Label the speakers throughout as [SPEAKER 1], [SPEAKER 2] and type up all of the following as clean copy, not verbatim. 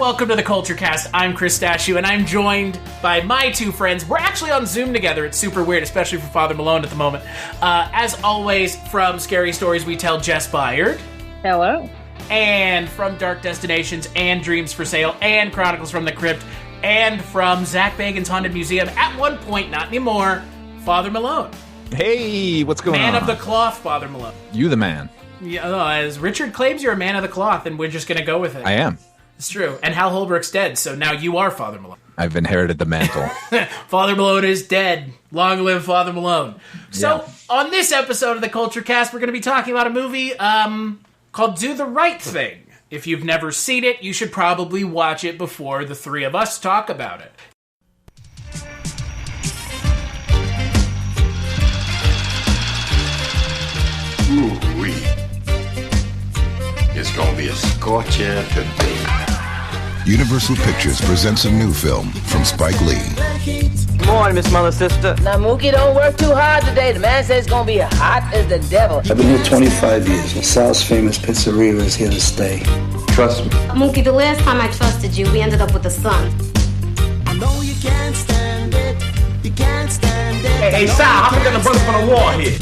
[SPEAKER 1] welcome to the Culture Cast. I'm Chris Dashew, and I'm joined by my two friends. We're actually on Zoom together. It's super weird, especially for Father Malone at the moment. As always, from Scary Stories We Tell, Jess Byard.
[SPEAKER 2] Hello.
[SPEAKER 1] And from Dark Destinations and Dreams for Sale and Chronicles from the Crypt and from Zach Bagan's Haunted Museum, at one point, not anymore, Father Malone.
[SPEAKER 3] Hey, what's going on?
[SPEAKER 1] Man of the cloth, Father Malone.
[SPEAKER 3] You the man.
[SPEAKER 1] Yeah, as Richard claims, you're a man of the cloth, and we're just going to go with it.
[SPEAKER 3] I am.
[SPEAKER 1] It's true. And Hal Holbrook's dead, so now you are Father Malone.
[SPEAKER 3] I've inherited the mantle.
[SPEAKER 1] Father Malone is dead. Long live Father Malone. So, on this episode of the Culture Cast, we're going to be talking about a movie called Do the Right Thing. If you've never seen it, you should probably watch it before the three of us talk about it.
[SPEAKER 4] Ooh-wee. It's gonna be a scorcher today.
[SPEAKER 5] Universal Pictures presents a new film from Spike Lee.
[SPEAKER 6] Good morning, Miss Mother Sister.
[SPEAKER 7] Now, Mookie, don't work too hard today. The man says it's gonna be hot as the devil.
[SPEAKER 8] I've been here 25 years. The South's famous pizzeria is here to stay. Trust me.
[SPEAKER 9] Mookie, the last time I trusted you, we ended up with a son.
[SPEAKER 10] I know you can't stand it. You can't stand it.
[SPEAKER 11] Hey, Sal, I forgot the brothers from the wall here.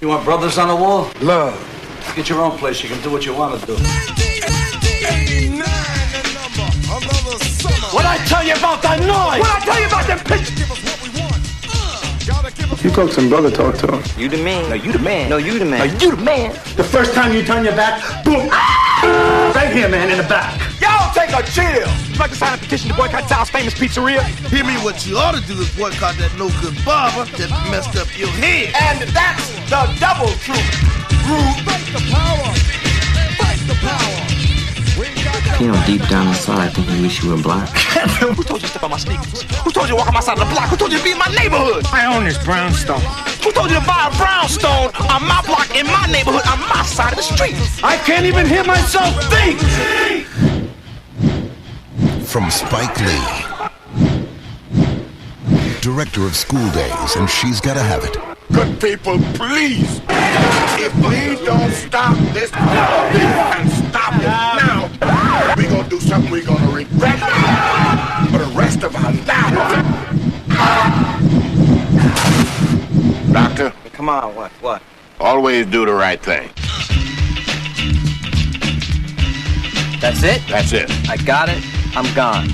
[SPEAKER 12] You want brothers on the wall?
[SPEAKER 8] Love.
[SPEAKER 12] Get your own place. You can do what you want to do.
[SPEAKER 11] What I tell you about that noise? What I tell you about them pictures?
[SPEAKER 8] You talk some brother talk to him.
[SPEAKER 6] You the man.
[SPEAKER 11] No, you the man.
[SPEAKER 6] No, you the man.
[SPEAKER 11] No, you the man. The first time you turn your back, boom. Right here, man, in the back. Y'all take a chill. You'd like to sign a petition to boycott Sal's famous pizzeria?
[SPEAKER 13] Hear me, what you ought to do is boycott that no-good barber that messed up your head.
[SPEAKER 11] And that's the double truth. Rude. Fight the power. Fight the power.
[SPEAKER 6] You know, deep down inside, I think you wish you were black.
[SPEAKER 11] Who told you to step on my sneakers? Who told you to walk on my side of the block? Who told you to be in my neighborhood? I own this brownstone. Who told you to buy a brownstone on my block, in my neighborhood, on my side of the street? I can't even hear myself think!
[SPEAKER 5] From Spike Lee, director of School Days and She's Gotta Have It.
[SPEAKER 4] Good people, please. If we don't stop this, and stop it now, we're gonna do something we're gonna regret for the rest of our lives. Doctor?
[SPEAKER 6] Come on, what?
[SPEAKER 4] Always do the right thing.
[SPEAKER 6] That's it?
[SPEAKER 4] That's it.
[SPEAKER 6] I got it. I'm gone.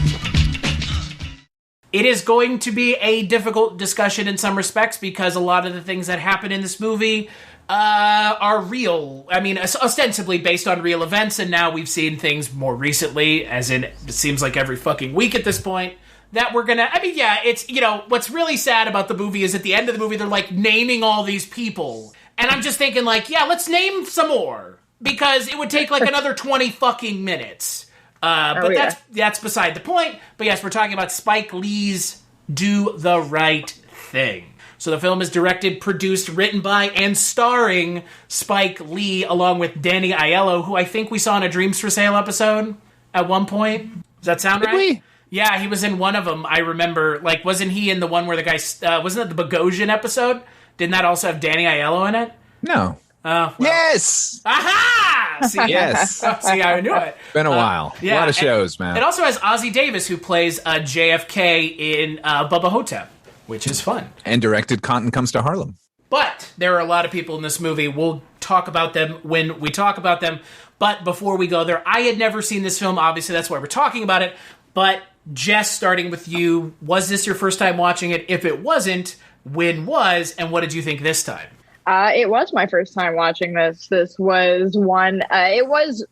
[SPEAKER 1] It is going to be a difficult discussion in some respects because a lot of the things that happen in this movie are real. I mean, ostensibly based on real events, and now we've seen things more recently, as in, it seems like every fucking week at this point, that we're gonna... I mean, yeah, it's, you know, what's really sad about the movie is at the end of the movie, they're, like, naming all these people. And I'm just thinking, like, yeah, let's name some more. Because it would take, like, another 20 fucking minutes. That's beside the point. But yes, we're talking about Spike Lee's Do the Right Thing. So the film is directed, produced, written by, and starring Spike Lee, along with Danny Aiello, who I think we saw in a Dreams for Sale episode at one point. Does that sound right?
[SPEAKER 3] We?
[SPEAKER 1] Yeah, he was in one of them. I remember, like, wasn't he in the one where the guy, wasn't it the Bogosian episode? Didn't that also have Danny Aiello in it?
[SPEAKER 3] No.
[SPEAKER 1] Well.
[SPEAKER 3] Yes!
[SPEAKER 1] Aha! See,
[SPEAKER 3] yes.
[SPEAKER 1] See, I knew it.
[SPEAKER 3] Been a while.
[SPEAKER 1] Yeah,
[SPEAKER 3] a lot of shows, man.
[SPEAKER 1] It also has Ozzie Davis, who plays JFK in Bubba Hotep, which is fun.
[SPEAKER 3] And directed Compton Comes to Harlem.
[SPEAKER 1] But there are a lot of people in this movie. We'll talk about them when we talk about them. But before we go there, I had never seen this film. Obviously, that's why we're talking about it. But Jess, starting with you, was this your first time watching it? If it wasn't, when was? And what did you think this time?
[SPEAKER 2] It was my first time watching this. This was one, it was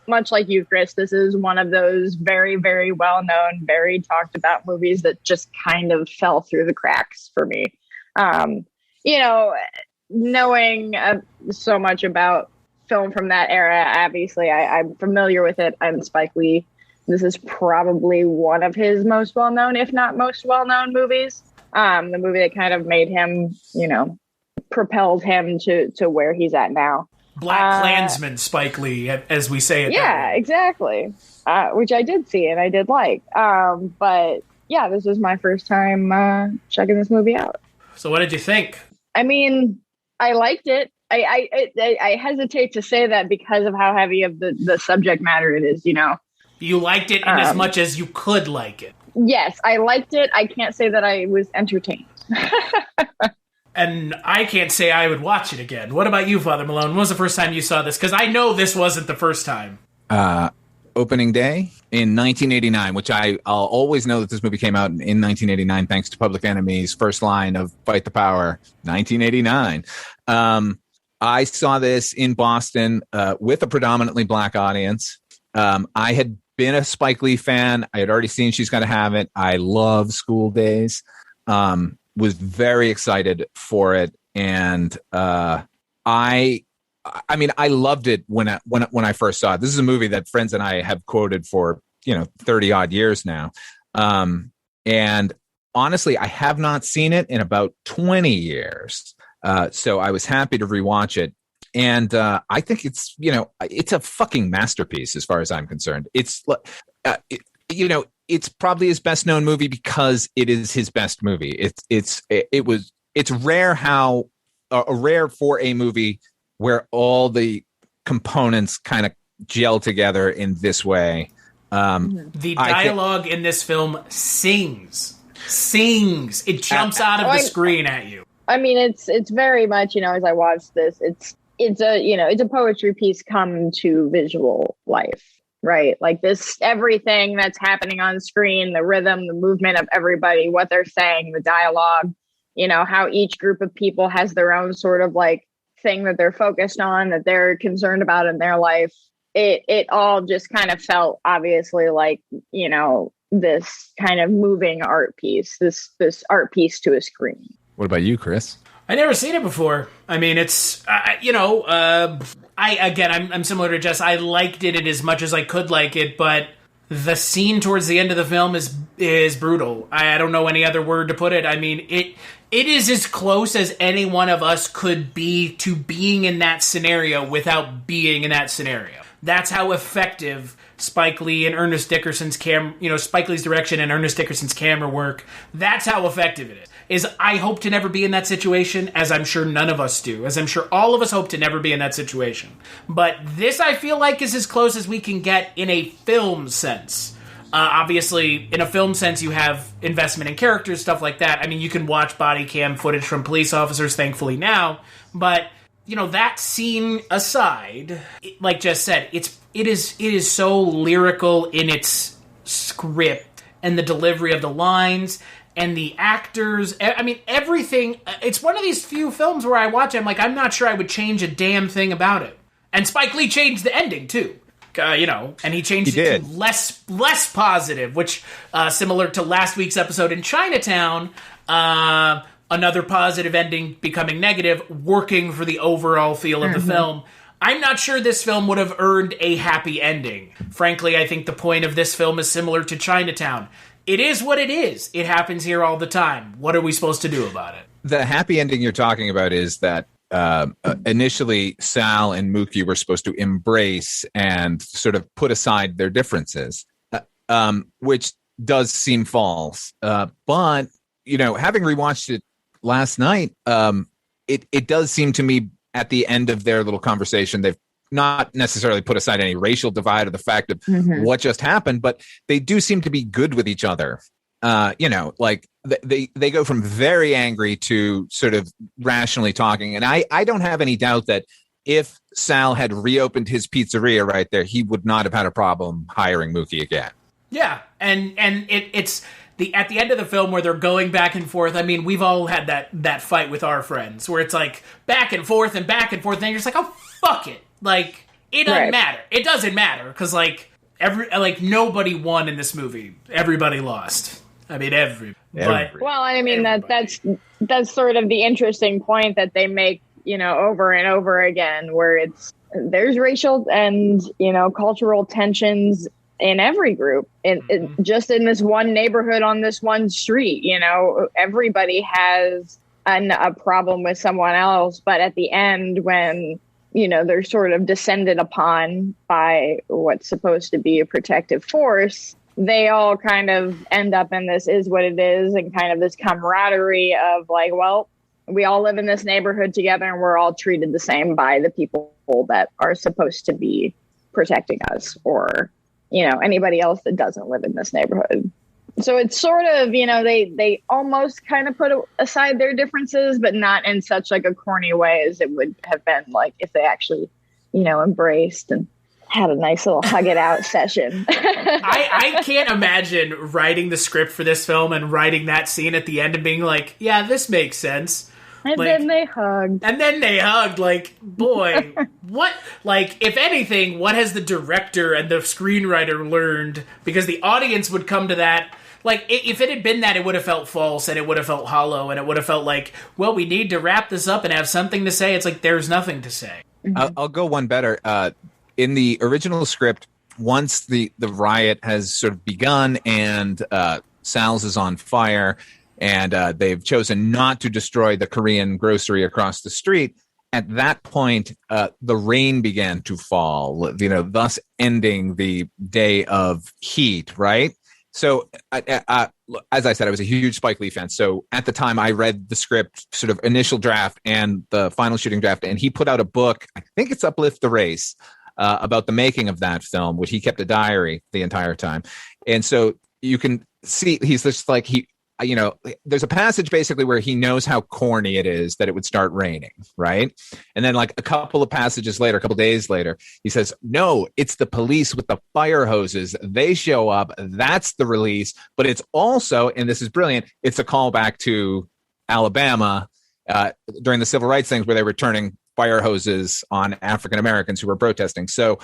[SPEAKER 2] much like you, Chris. This is one of those very, very well-known, very talked about movies that just kind of fell through the cracks for me. You know, knowing so much about film from that era, obviously I'm familiar with it. I'm Spike Lee. This is probably one of his most well-known, if not most well-known movies. The movie that kind of made him, you know, propelled him to where he's at now.
[SPEAKER 1] Black Klansman Spike Lee, as we say it.
[SPEAKER 2] Yeah, exactly. Which I did see and I did like. But yeah, this was my first time checking this movie out.
[SPEAKER 1] So what did you think?
[SPEAKER 2] I mean, I liked it. I hesitate to say that because of how heavy of the subject matter it is,
[SPEAKER 1] You liked it in as much as you could like it.
[SPEAKER 2] Yes, I liked it. I can't say that I was entertained.
[SPEAKER 1] And I can't say I would watch it again. What about you, Father Malone? When was the first time you saw this? Because I know this wasn't the first time.
[SPEAKER 3] Opening day in 1989, which I'll always know that this movie came out in 1989 thanks to Public Enemy's first line of Fight the Power, 1989. I saw this in Boston with a predominantly black audience. I had been a Spike Lee fan. I had already seen She's Gotta Have It. I love School Days. Was very excited for it, and I loved it when I first saw it. This is a movie that friends and I have quoted for 30 odd years now, and honestly, I have not seen it in about 20 years. So I was happy to rewatch it, and I think it's it's a fucking masterpiece as far as I'm concerned. It's it's probably his best known movie because it is his best movie. It's rare how rare for a movie where all the components kind of gel together in this way.
[SPEAKER 1] The dialogue in this film sings. It jumps out of the screen at you.
[SPEAKER 2] I mean, it's very much, as I watched this, it's a poetry piece come to visual life. Right. Like this, everything that's happening on screen, the rhythm, the movement of everybody, what they're saying, the dialogue, how each group of people has their own sort of like thing that they're focused on, that they're concerned about in their life. It all just kind of felt obviously like, this kind of moving art piece, this art piece to a screen.
[SPEAKER 3] What about you, Chris?
[SPEAKER 1] I never seen it before. I mean, it's, I'm similar to Jess. I liked it as much as I could like it, but the scene towards the end of the film is brutal. I don't know any other word to put it. I mean, it is as close as any one of us could be to being in that scenario without being in that scenario. That's how effective Spike Lee and Ernest Dickerson's Spike Lee's direction and Ernest Dickerson's camera work. That's how effective it is. I hope to never be in that situation, as I'm sure none of us do, as I'm sure all of us hope to never be in that situation. But this, I feel like, is as close as we can get in a film sense. Obviously, in a film sense, you have investment in characters, stuff like that. I mean, you can watch body cam footage from police officers, thankfully, now. But, that scene aside, like Jess said, it is so lyrical in its script and the delivery of the lines and the actors. I mean, everything. It's one of these few films where I watch it, I'm like, I'm not sure I would change a damn thing about it. And Spike Lee changed the ending, too. And he changed it to less positive, which, similar to last week's episode in Chinatown, another positive ending becoming negative, working for the overall feel of the film. I'm not sure this film would have earned a happy ending. Frankly, I think the point of this film is similar to Chinatown. It is what it is. It happens here all the time. What are we supposed to do about it?
[SPEAKER 3] The happy ending you're talking about is that initially Sal and Mookie were supposed to embrace and sort of put aside their differences, which does seem false. But, having rewatched it last night, it does seem to me at the end of their little conversation, they've not necessarily put aside any racial divide or the fact of what just happened, but they do seem to be good with each other. Like they go from very angry to sort of rationally talking. And I don't have any doubt that if Sal had reopened his pizzeria right there, he would not have had a problem hiring Mookie again.
[SPEAKER 1] Yeah. And it's at the end of the film where they're going back and forth. I mean, we've all had that fight with our friends where it's like back and forth. And you're just like, oh, fuck it. Like, it doesn't matter. It doesn't matter because nobody won in this movie. Everybody lost. I mean,
[SPEAKER 2] well, I mean, that's sort of the interesting point that they make, over and over again, where there's racial and, cultural tensions in every group, just in this one neighborhood on this one street. Everybody has a problem with someone else, but at the end, when they're sort of descended upon by what's supposed to be a protective force, they all kind of end up in this is what it is and kind of this camaraderie of like, well, we all live in this neighborhood together and we're all treated the same by the people that are supposed to be protecting us, or, you know, anybody else that doesn't live in this neighborhood. So it's sort of, you know, they almost kind of put aside their differences, but not in such like a corny way as it would have been like if they actually, you know, embraced and had a nice little hug it out session.
[SPEAKER 1] I can't imagine writing the script for this film and writing that scene at the end and being like, yeah, this makes sense.
[SPEAKER 2] And like, then they hugged.
[SPEAKER 1] Like, boy, what? Like, if anything, what has the director and the screenwriter learned? Because the audience would come to that. Like, if it had been that, it would have felt false, and it would have felt hollow, and it would have felt like, well, we need to wrap this up and have something to say. It's like, there's nothing to say.
[SPEAKER 3] I'll go one better. In the original script, once the riot has sort of begun and Sal's is on fire, and they've chosen not to destroy the Korean grocery across the street, at that point, the rain began to fall, you know, thus ending the day of heat, right? So, as I said, I was a huge Spike Lee fan. So at the time, I read the script, sort of initial draft and the final shooting draft, and he put out a book, I think it's Uplift the Race, about the making of that film, which he kept a diary the entire time. And so you can see he's just like, you know, there's a passage basically where he knows how corny it is that it would start raining, right? And then like a couple of passages later, a couple days later, he says, no, it's the police with the fire hoses. They show up. That's the release. But it's also, and this is brilliant, it's a callback to Alabama during the civil rights things where they were turning fire hoses on African Americans who were protesting. So,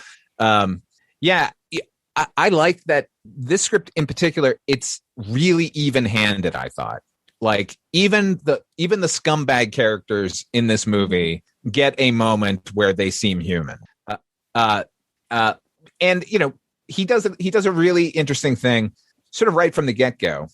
[SPEAKER 3] I like that this script in particular, it's really even-handed, I thought. Like even the scumbag characters in this movie get a moment where they seem human. And you know, he does a really interesting thing sort of right from the get-go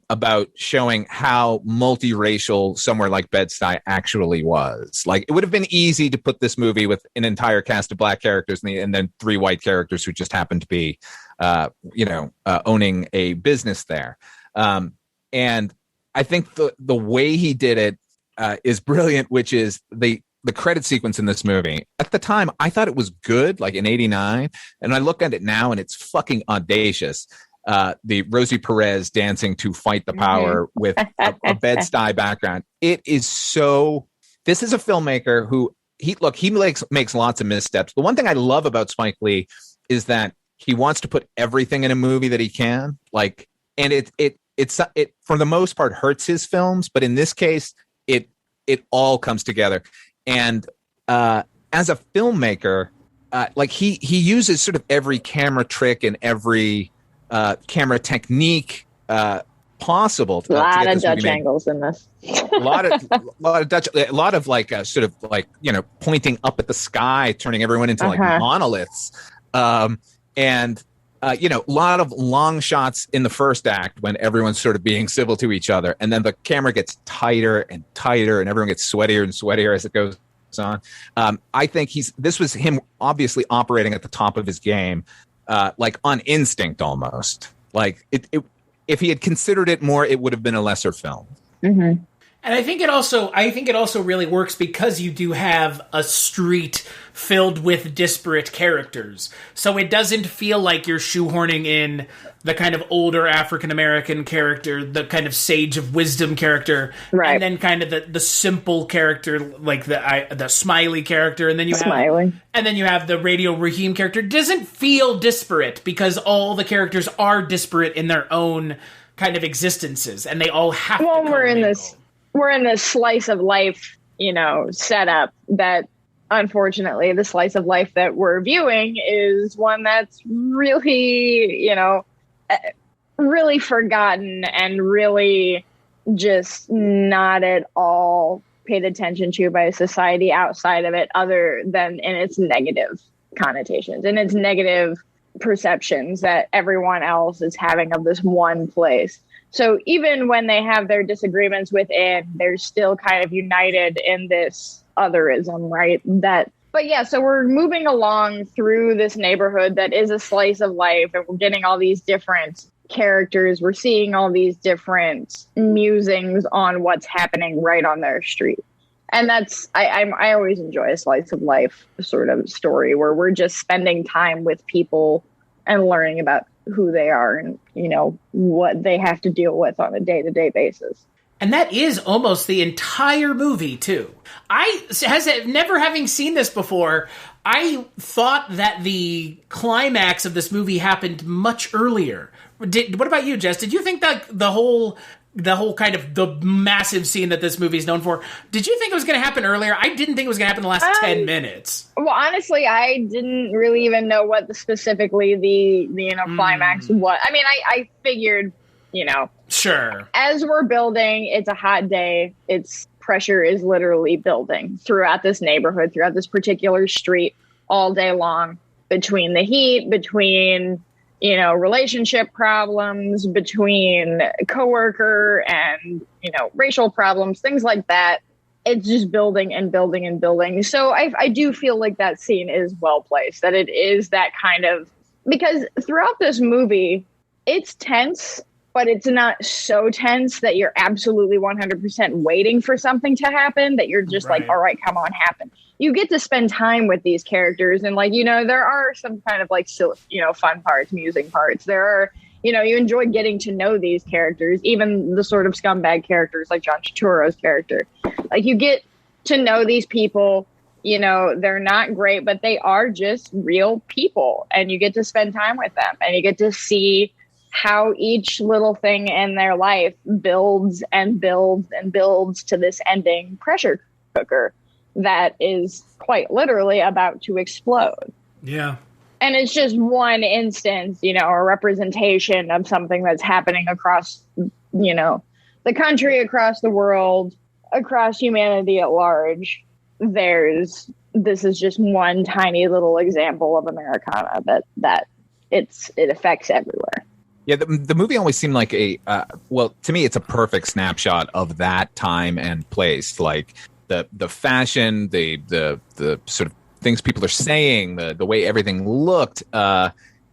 [SPEAKER 3] about showing how multiracial somewhere like Bed-Stuy actually was. Like, it would have been easy to put this movie with an entire cast of black characters and then 3 white characters who just happened to be, owning a business there. And I think the way he did it is brilliant, which is the credit sequence in this movie. At the time, I thought it was good, like in '89, and I look at it now and it's fucking audacious. The Rosie Perez dancing to Fight the Power with a Bed-Stuy background. It is so... This is a filmmaker who... He makes lots of missteps. The one thing I love about Spike Lee is that he wants to put everything in a movie that he can. Like, and it for the most part hurts his films, but in this case, it all comes together. And as a filmmaker, like he uses sort of every camera trick and every camera technique possible.
[SPEAKER 2] A lot of Dutch angles in this.
[SPEAKER 3] a lot of like sort of like, you know, pointing up at the sky, turning everyone into like monoliths, and you know, a lot of long shots in the first act when everyone's sort of being civil to each other, and then the camera gets tighter and tighter, and everyone gets sweatier and sweatier as it goes on. I think this was him obviously operating at the top of his game. Like on instinct almost. Like if he had considered it more, it would have been a lesser film.
[SPEAKER 2] Mm-hmm.
[SPEAKER 1] And I think it also really works because you do have a street filled with disparate characters. So it doesn't feel like you're shoehorning in the kind of older African-American character, the kind of sage of wisdom character, right, and then kind of the simple character, like the Smiley character, and then you have the Radio Raheem character. It doesn't feel disparate because all the characters are disparate in their own kind of existences, and they all have
[SPEAKER 2] we're in this slice of life, you know, setup that unfortunately the slice of life that we're viewing is one that's really, you know, really forgotten and really just not at all paid attention to by society outside of it, other than in its negative connotations and its negative perceptions that everyone else is having of this one place. So even when they have their disagreements within, they're still kind of united in this otherism, right? That But yeah, so we're moving along through this neighborhood that is a slice of life, and we're getting all these different characters. We're seeing all these different musings on what's happening right on their street. And that's, I always enjoy a slice of life sort of story where we're just spending time with people and learning about who they are and, you know, what they have to deal with on a day-to-day basis.
[SPEAKER 1] And that is almost the entire movie, too. Never having seen this before, I thought that the climax of this movie happened much earlier. What about you, Jess? Did you think that the whole kind of the massive scene that this movie is known for, did you think it was going to happen earlier? I didn't think it was going to happen in the last 10 minutes.
[SPEAKER 2] Well, honestly, I didn't really even know what specifically the climax was. I mean, I figured, you know,
[SPEAKER 1] sure.
[SPEAKER 2] As we're building, it's a hot day. Its pressure is literally building throughout this neighborhood, throughout this particular street all day long, between the heat, between, you know, relationship problems, between coworker and, you know, racial problems, things like that. It's just building and building and building. So I do feel like that scene is well placed, that it is that kind of, because throughout this movie, it's tense, but it's not so tense that you're absolutely 100% waiting for something to happen, that you're just like, all right, come on, happen. You get to spend time with these characters. And like, you know, there are some kind of like, you know, fun parts, musing parts. There are, you know, you enjoy getting to know these characters, even the sort of scumbag characters like John Turturro's character. Like you get to know these people, you know, they're not great, but they are just real people. And you get to spend time with them and you get to see how each little thing in their life builds and builds and builds to this ending pressure cooker that is quite literally about to explode.
[SPEAKER 1] Yeah.
[SPEAKER 2] And it's just one instance, you know, a representation of something that's happening across, you know, the country, across the world, across humanity at large. This is just one tiny little example of Americana that it affects everywhere.
[SPEAKER 3] Yeah, the movie always seemed like well, to me, it's a perfect snapshot of that time and place. Like the fashion, the sort of things people are saying, the way everything looked.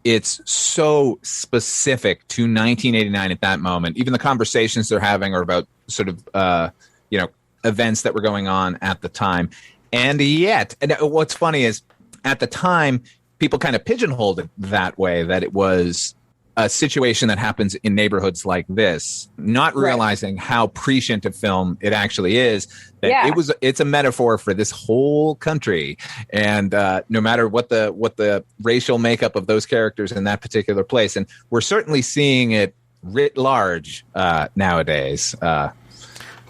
[SPEAKER 3] It's so specific to 1989 at that moment. Even the conversations they're having are about sort of, you know, events that were going on at the time. And yet, and what's funny is at the time, people kind of pigeonholed it that way, that it was a situation that happens in neighborhoods like this, not realizing how prescient a film it actually is. That it's a metaphor for this whole country, and no matter what the racial makeup of those characters in that particular place, and we're certainly seeing it writ large nowadays.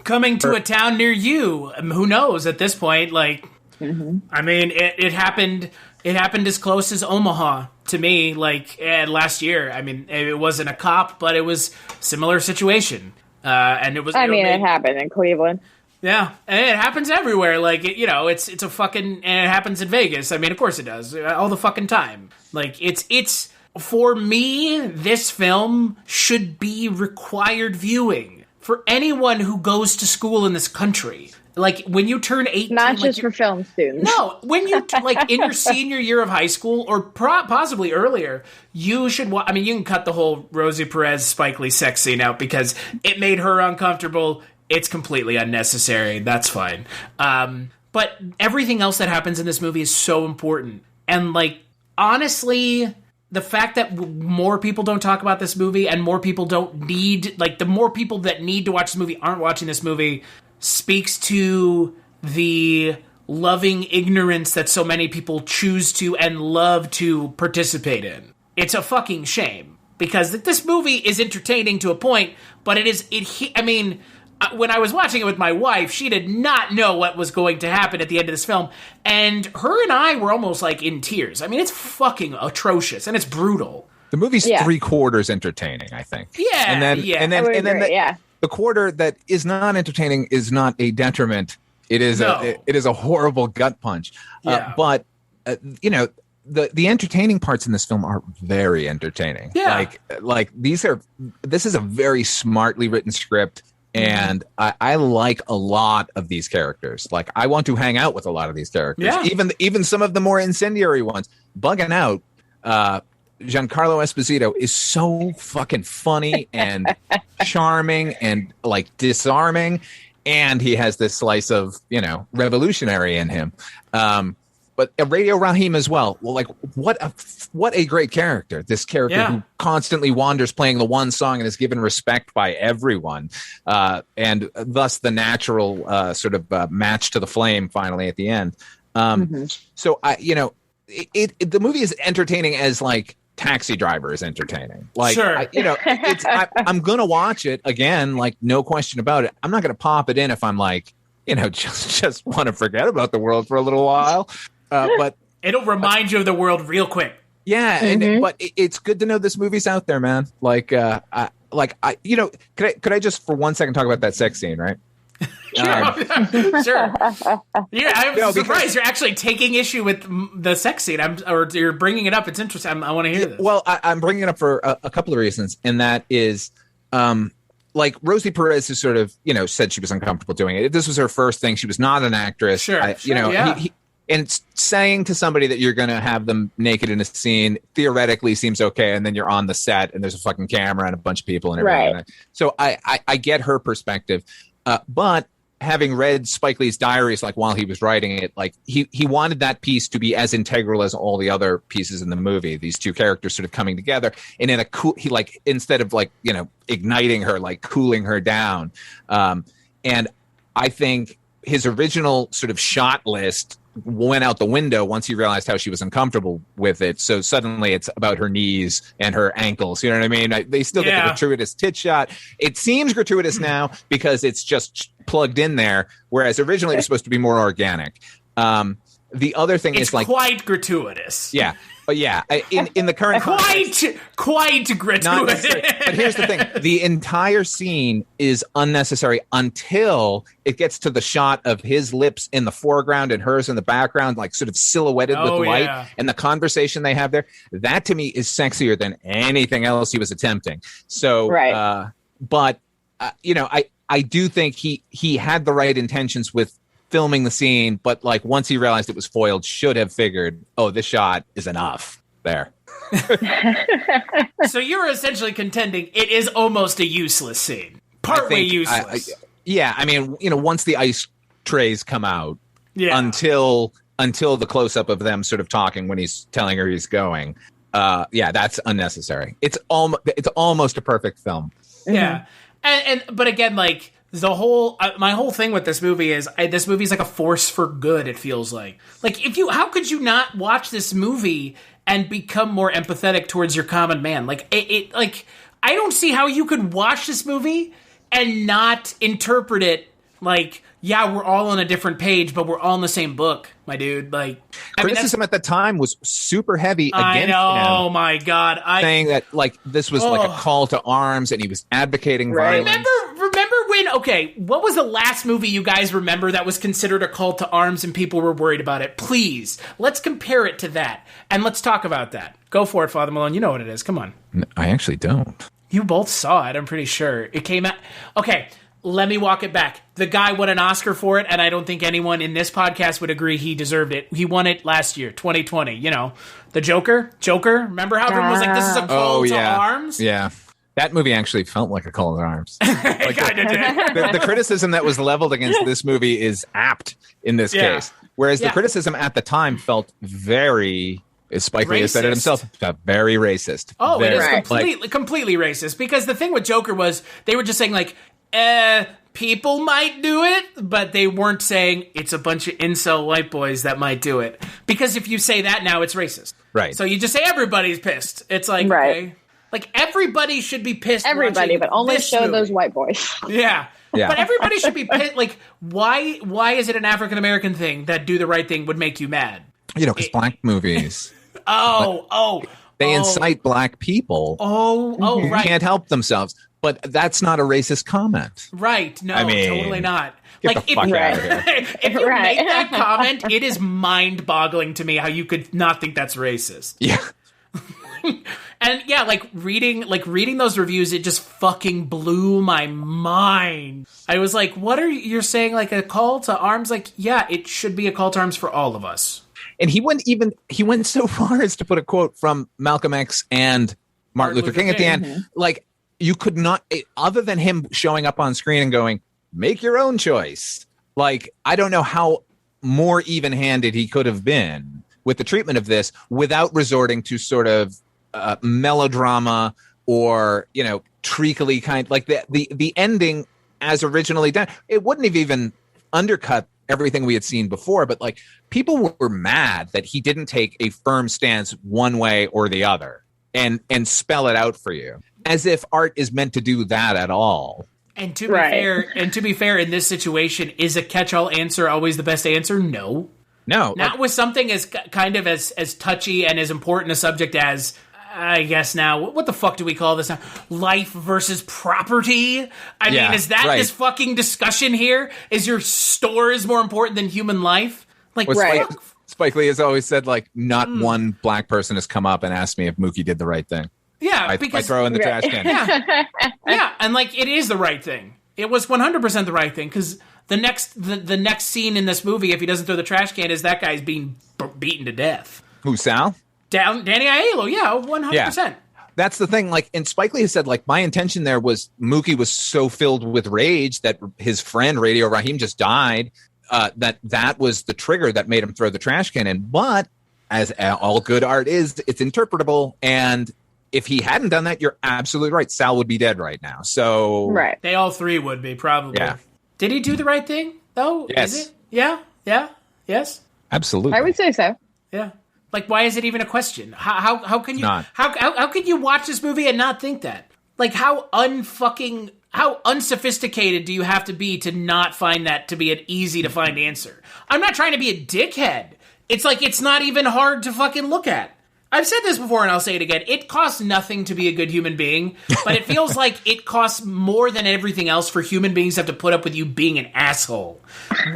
[SPEAKER 1] Coming to a town near you, who knows at this point? Like, I mean, it happened. It happened as close as Omaha to me, like last year. I mean, it wasn't a cop, but it was similar situation. And it was.
[SPEAKER 2] It happened in Cleveland.
[SPEAKER 1] Yeah, and it happens everywhere. Like, you know, it's a fucking, and it happens in Vegas. I mean, of course it does, all the fucking time. Like, it's for me, this film should be required viewing for anyone who goes to school in this country. Like, when you turn 18...
[SPEAKER 2] Not just for film students.
[SPEAKER 1] No, when you, like, in your senior year of high school, or possibly earlier, you should I mean, you can cut the whole Rosie Perez, Spike Lee sex scene out because it made her uncomfortable. It's completely unnecessary. That's fine. But everything else that happens in this movie is so important. And, like, honestly, the fact that more people don't talk about this movie and more people don't need... Like, the more people that need to watch this movie aren't watching this movie... speaks to the loving ignorance that so many people choose to and love to participate in. It's a fucking shame because this movie is entertaining to a point, but I mean, when I was watching it with my wife, she did not know what was going to happen at the end of this film, and her and I were almost like in tears. I mean, it's fucking atrocious and it's brutal.
[SPEAKER 3] The movie's 3/4 entertaining, I think.
[SPEAKER 1] Yeah,
[SPEAKER 3] and then the quarter that is not entertaining is not a detriment. It is a horrible gut punch.
[SPEAKER 1] Yeah.
[SPEAKER 3] But you know, the entertaining parts in this film are very entertaining.
[SPEAKER 1] Yeah.
[SPEAKER 3] Like this is a very smartly written script, And I like a lot of these characters. Like, I want to hang out with a lot of these characters, even some of the more incendiary ones. Bugging out, Giancarlo Esposito is so fucking funny and charming and like disarming, and he has this slice of revolutionary in him. But Radio Raheem as well. Well, like what a great character! This character who constantly wanders, playing the one song, and is given respect by everyone, and thus the natural sort of match to the flame. Finally, at the end. So the movie is entertaining as like Taxi Driver is entertaining. Like,
[SPEAKER 1] sure.
[SPEAKER 3] I'm gonna watch it again. Like, no question about it. I'm not gonna pop it in if I'm like, just want to forget about the world for a little while. But
[SPEAKER 1] it'll remind you of the world real quick.
[SPEAKER 3] Yeah, but it's good to know this movie's out there, man. Like, could I just for 1 second talk about that sex scene, right?
[SPEAKER 1] Sure. Yeah, I'm surprised you're actually taking issue with the sex scene. Or you're bringing it up. It's interesting. I want to hear this.
[SPEAKER 3] Well, I'm bringing it up for a couple of reasons, and that is, like Rosie Perez has sort of, said she was uncomfortable doing it. This was her first thing. She was not an actress.
[SPEAKER 1] Sure.
[SPEAKER 3] And it's saying to somebody that you're going to have them naked in a scene theoretically seems okay, and then you're on the set and there's a fucking camera and a bunch of people and everything. Right. So I get her perspective, but having read Spike Lee's diaries, like while he was writing it, like he wanted that piece to be as integral as all the other pieces in the movie. These two characters sort of coming together, and in he like, instead of like igniting her, like cooling her down. And I think his original sort of shot list went out the window once he realized how she was uncomfortable with it. So suddenly it's about her knees and her ankles. You know what I mean? They still get the gratuitous tit shot. It seems gratuitous now because it's just plugged in there, whereas originally it was supposed to be more organic. The other thing is like
[SPEAKER 1] quite gratuitous.
[SPEAKER 3] Yeah. But yeah, in the current
[SPEAKER 1] quite gratuitous.
[SPEAKER 3] But here's the thing: the entire scene is unnecessary until it gets to the shot of his lips in the foreground and hers in the background, like sort of silhouetted with light, and the conversation they have there. That to me is sexier than anything else he was attempting. So, I do think he had the right intentions with filming the scene, but like once he realized it was foiled, should have figured, oh, this shot is enough there.
[SPEAKER 1] So you're essentially contending it is almost a useless scene, partway useless.
[SPEAKER 3] I mean, once the ice trays come out, until the close up of them sort of talking when he's telling her he's going, that's unnecessary. It's almost a perfect film.
[SPEAKER 1] Yeah, but again, like. The whole my whole thing with this movie is this movie's like a force for good. It feels like how could you not watch this movie and become more empathetic towards your common man? Like I don't see how you could watch this movie and not interpret it like, yeah, we're all on a different page, but we're all in the same book, my dude. Like,
[SPEAKER 3] criticism at the time was super heavy against him.
[SPEAKER 1] Oh my god,
[SPEAKER 3] saying that like this was like a call to arms, and he was advocating violence.
[SPEAKER 1] Remember when? Okay, what was the last movie you guys remember that was considered a call to arms and people were worried about it? Please, let's compare it to that and let's talk about that. Go for it, Father Malone. You know what it is. Come on.
[SPEAKER 3] I actually don't.
[SPEAKER 1] You both saw it. I'm pretty sure it came out. Okay. Let me walk it back. The guy won an Oscar for it, and I don't think anyone in this podcast would agree he deserved it. He won it last year, 2020. The Joker. Remember how everyone was like, this is a call to arms?
[SPEAKER 3] Yeah. That movie actually felt like a call to arms.
[SPEAKER 1] It kind of did.
[SPEAKER 3] The criticism that was leveled against this movie is apt in this case. Whereas the criticism at the time felt very... As Spike Lee has said it himself, very racist.
[SPEAKER 1] Oh, it is completely racist. Because the thing with Joker was they were just saying like, people might do it, but they weren't saying it's a bunch of incel white boys that might do it. Because if you say that now, it's racist.
[SPEAKER 3] Right.
[SPEAKER 1] So you just say everybody's pissed. It's like, okay. Like everybody should be pissed.
[SPEAKER 2] Everybody, but only show
[SPEAKER 1] movie.
[SPEAKER 2] Those white boys.
[SPEAKER 1] Yeah. But everybody should be pissed. Like, why is it an African American thing that Do the Right Thing would make you mad?
[SPEAKER 3] Because black movies.
[SPEAKER 1] They
[SPEAKER 3] incite black people.
[SPEAKER 1] Who
[SPEAKER 3] can't help themselves. But that's not a racist comment.
[SPEAKER 1] Right. No, totally not.
[SPEAKER 3] Get the fuck out of here.
[SPEAKER 1] If you make that comment, it is mind-boggling to me how you could not think that's racist.
[SPEAKER 3] Yeah.
[SPEAKER 1] And yeah, like reading those reviews, it just fucking blew my mind. I was like, what are you're saying, like a call to arms? Like, yeah, it should be a call to arms for all of us.
[SPEAKER 3] And he went so far as to put a quote from Malcolm X and Martin Luther King at the end.
[SPEAKER 2] Mm-hmm.
[SPEAKER 3] Like, you could not, other than him showing up on screen and going, make your own choice. Like, I don't know how more even-handed he could have been with the treatment of this without resorting to sort of melodrama or, you know, treacly kind, like the ending as originally done. It wouldn't have even undercut everything we had seen before, but like, people were mad that he didn't take a firm stance one way or the other and spell it out for you, as if art is meant to do that at all.
[SPEAKER 1] And to be fair, in this situation, is a catch-all answer always the best answer? No. Not
[SPEAKER 3] like,
[SPEAKER 1] with something as kind of as touchy and as important a subject as, I guess now, what the fuck do we call this now? Life versus property? I mean, is that this fucking discussion here? Is your store is more important than human life? Like,
[SPEAKER 3] Spike Lee has always said, like, not one black person has come up and asked me if Mookie did the right thing.
[SPEAKER 1] Yeah,
[SPEAKER 3] by throwing the trash can.
[SPEAKER 1] Yeah, and like, it is the right thing. It was 100% the right thing, because the next scene in this movie, if he doesn't throw the trash can, is that guy's being beaten to death.
[SPEAKER 3] Who, Sal?
[SPEAKER 1] Danny Aiello, 100%. Yeah.
[SPEAKER 3] That's the thing. Like, and Spike Lee has said, like, my intention there was Mookie was so filled with rage that his friend Radio Raheem just died. That was the trigger that made him throw the trash can in. But as all good art is, it's interpretable. And if he hadn't done that, you're absolutely right. Sal would be dead right now. So
[SPEAKER 1] they all three would be, probably.
[SPEAKER 3] Yeah.
[SPEAKER 1] Did he do the right thing though?
[SPEAKER 3] Yes.
[SPEAKER 1] Is it? Yeah. Yes.
[SPEAKER 3] Absolutely.
[SPEAKER 2] I would say so.
[SPEAKER 1] Yeah. Like, why is it even a question? How can you how can you watch this movie and not think that? Like, how unsophisticated do you have to be to not find that to be an easy to find answer? I'm not trying to be a dickhead. It's like, it's not even hard to fucking look at. I've said this before and I'll say it again. It costs nothing to be a good human being, but it feels like it costs more than everything else for human beings to have to put up with you being an asshole.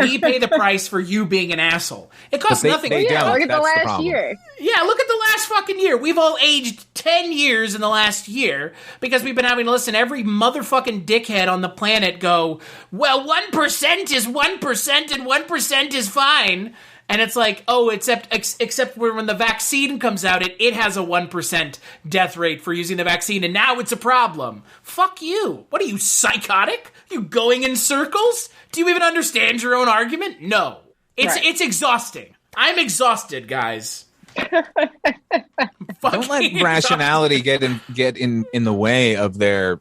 [SPEAKER 1] We pay the price for you being an asshole. It costs nothing.
[SPEAKER 2] Look at the last year.
[SPEAKER 1] Yeah, look at the last fucking year. We've all aged 10 years in the last year because we've been having to listen to every motherfucking dickhead on the planet go, well, 1% is 1% and 1% is fine. And it's like, oh, except when the vaccine comes out, it has a 1% death rate for using the vaccine, and now it's a problem. Fuck you. What are you, psychotic? You going in circles? Do you even understand your own argument? No. It's exhausting. I'm exhausted, guys.
[SPEAKER 3] Don't let rationality get in the way of their,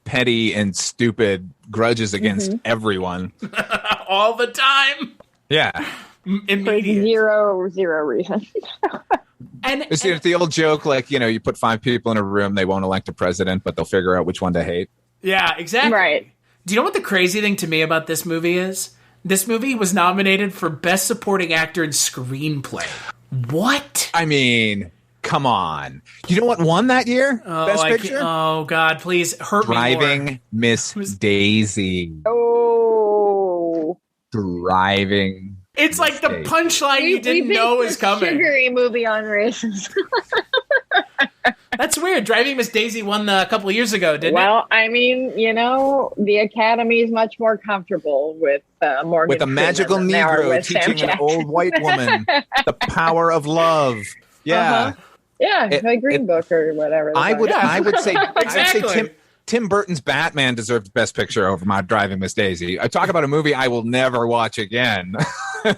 [SPEAKER 3] petty and stupid grudges against everyone.
[SPEAKER 1] All the time.
[SPEAKER 3] Yeah.
[SPEAKER 2] For zero reason.
[SPEAKER 3] and it's the old joke, like, you put 5 people in a room, they won't elect a president, but they'll figure out which one to hate.
[SPEAKER 1] Yeah, exactly.
[SPEAKER 2] Right.
[SPEAKER 1] Do you know what the crazy thing to me about this movie is? This movie was nominated for Best Supporting Actor in Screenplay. What?
[SPEAKER 3] I mean, come on. You know what won that year? Best Picture?
[SPEAKER 1] Oh, God, please hurt me more.
[SPEAKER 3] Driving Miss Daisy.
[SPEAKER 2] Oh.
[SPEAKER 3] Driving.
[SPEAKER 1] It's like the punchline you didn't know is coming.
[SPEAKER 2] Sugary movie on racism.
[SPEAKER 1] That's weird. Driving Miss Daisy won a couple of years ago, didn't it?
[SPEAKER 2] Well, I mean, the Academy is much more comfortable with Morgan
[SPEAKER 3] with a magical Negro teaching an old white woman the power of love. Yeah.
[SPEAKER 2] Uh-huh. Yeah, the Green Book or whatever.
[SPEAKER 3] I would say
[SPEAKER 1] exactly.
[SPEAKER 3] Tim Burton's Batman deserved Best Picture over my Driving Miss Daisy. I talk about a movie I will never watch again.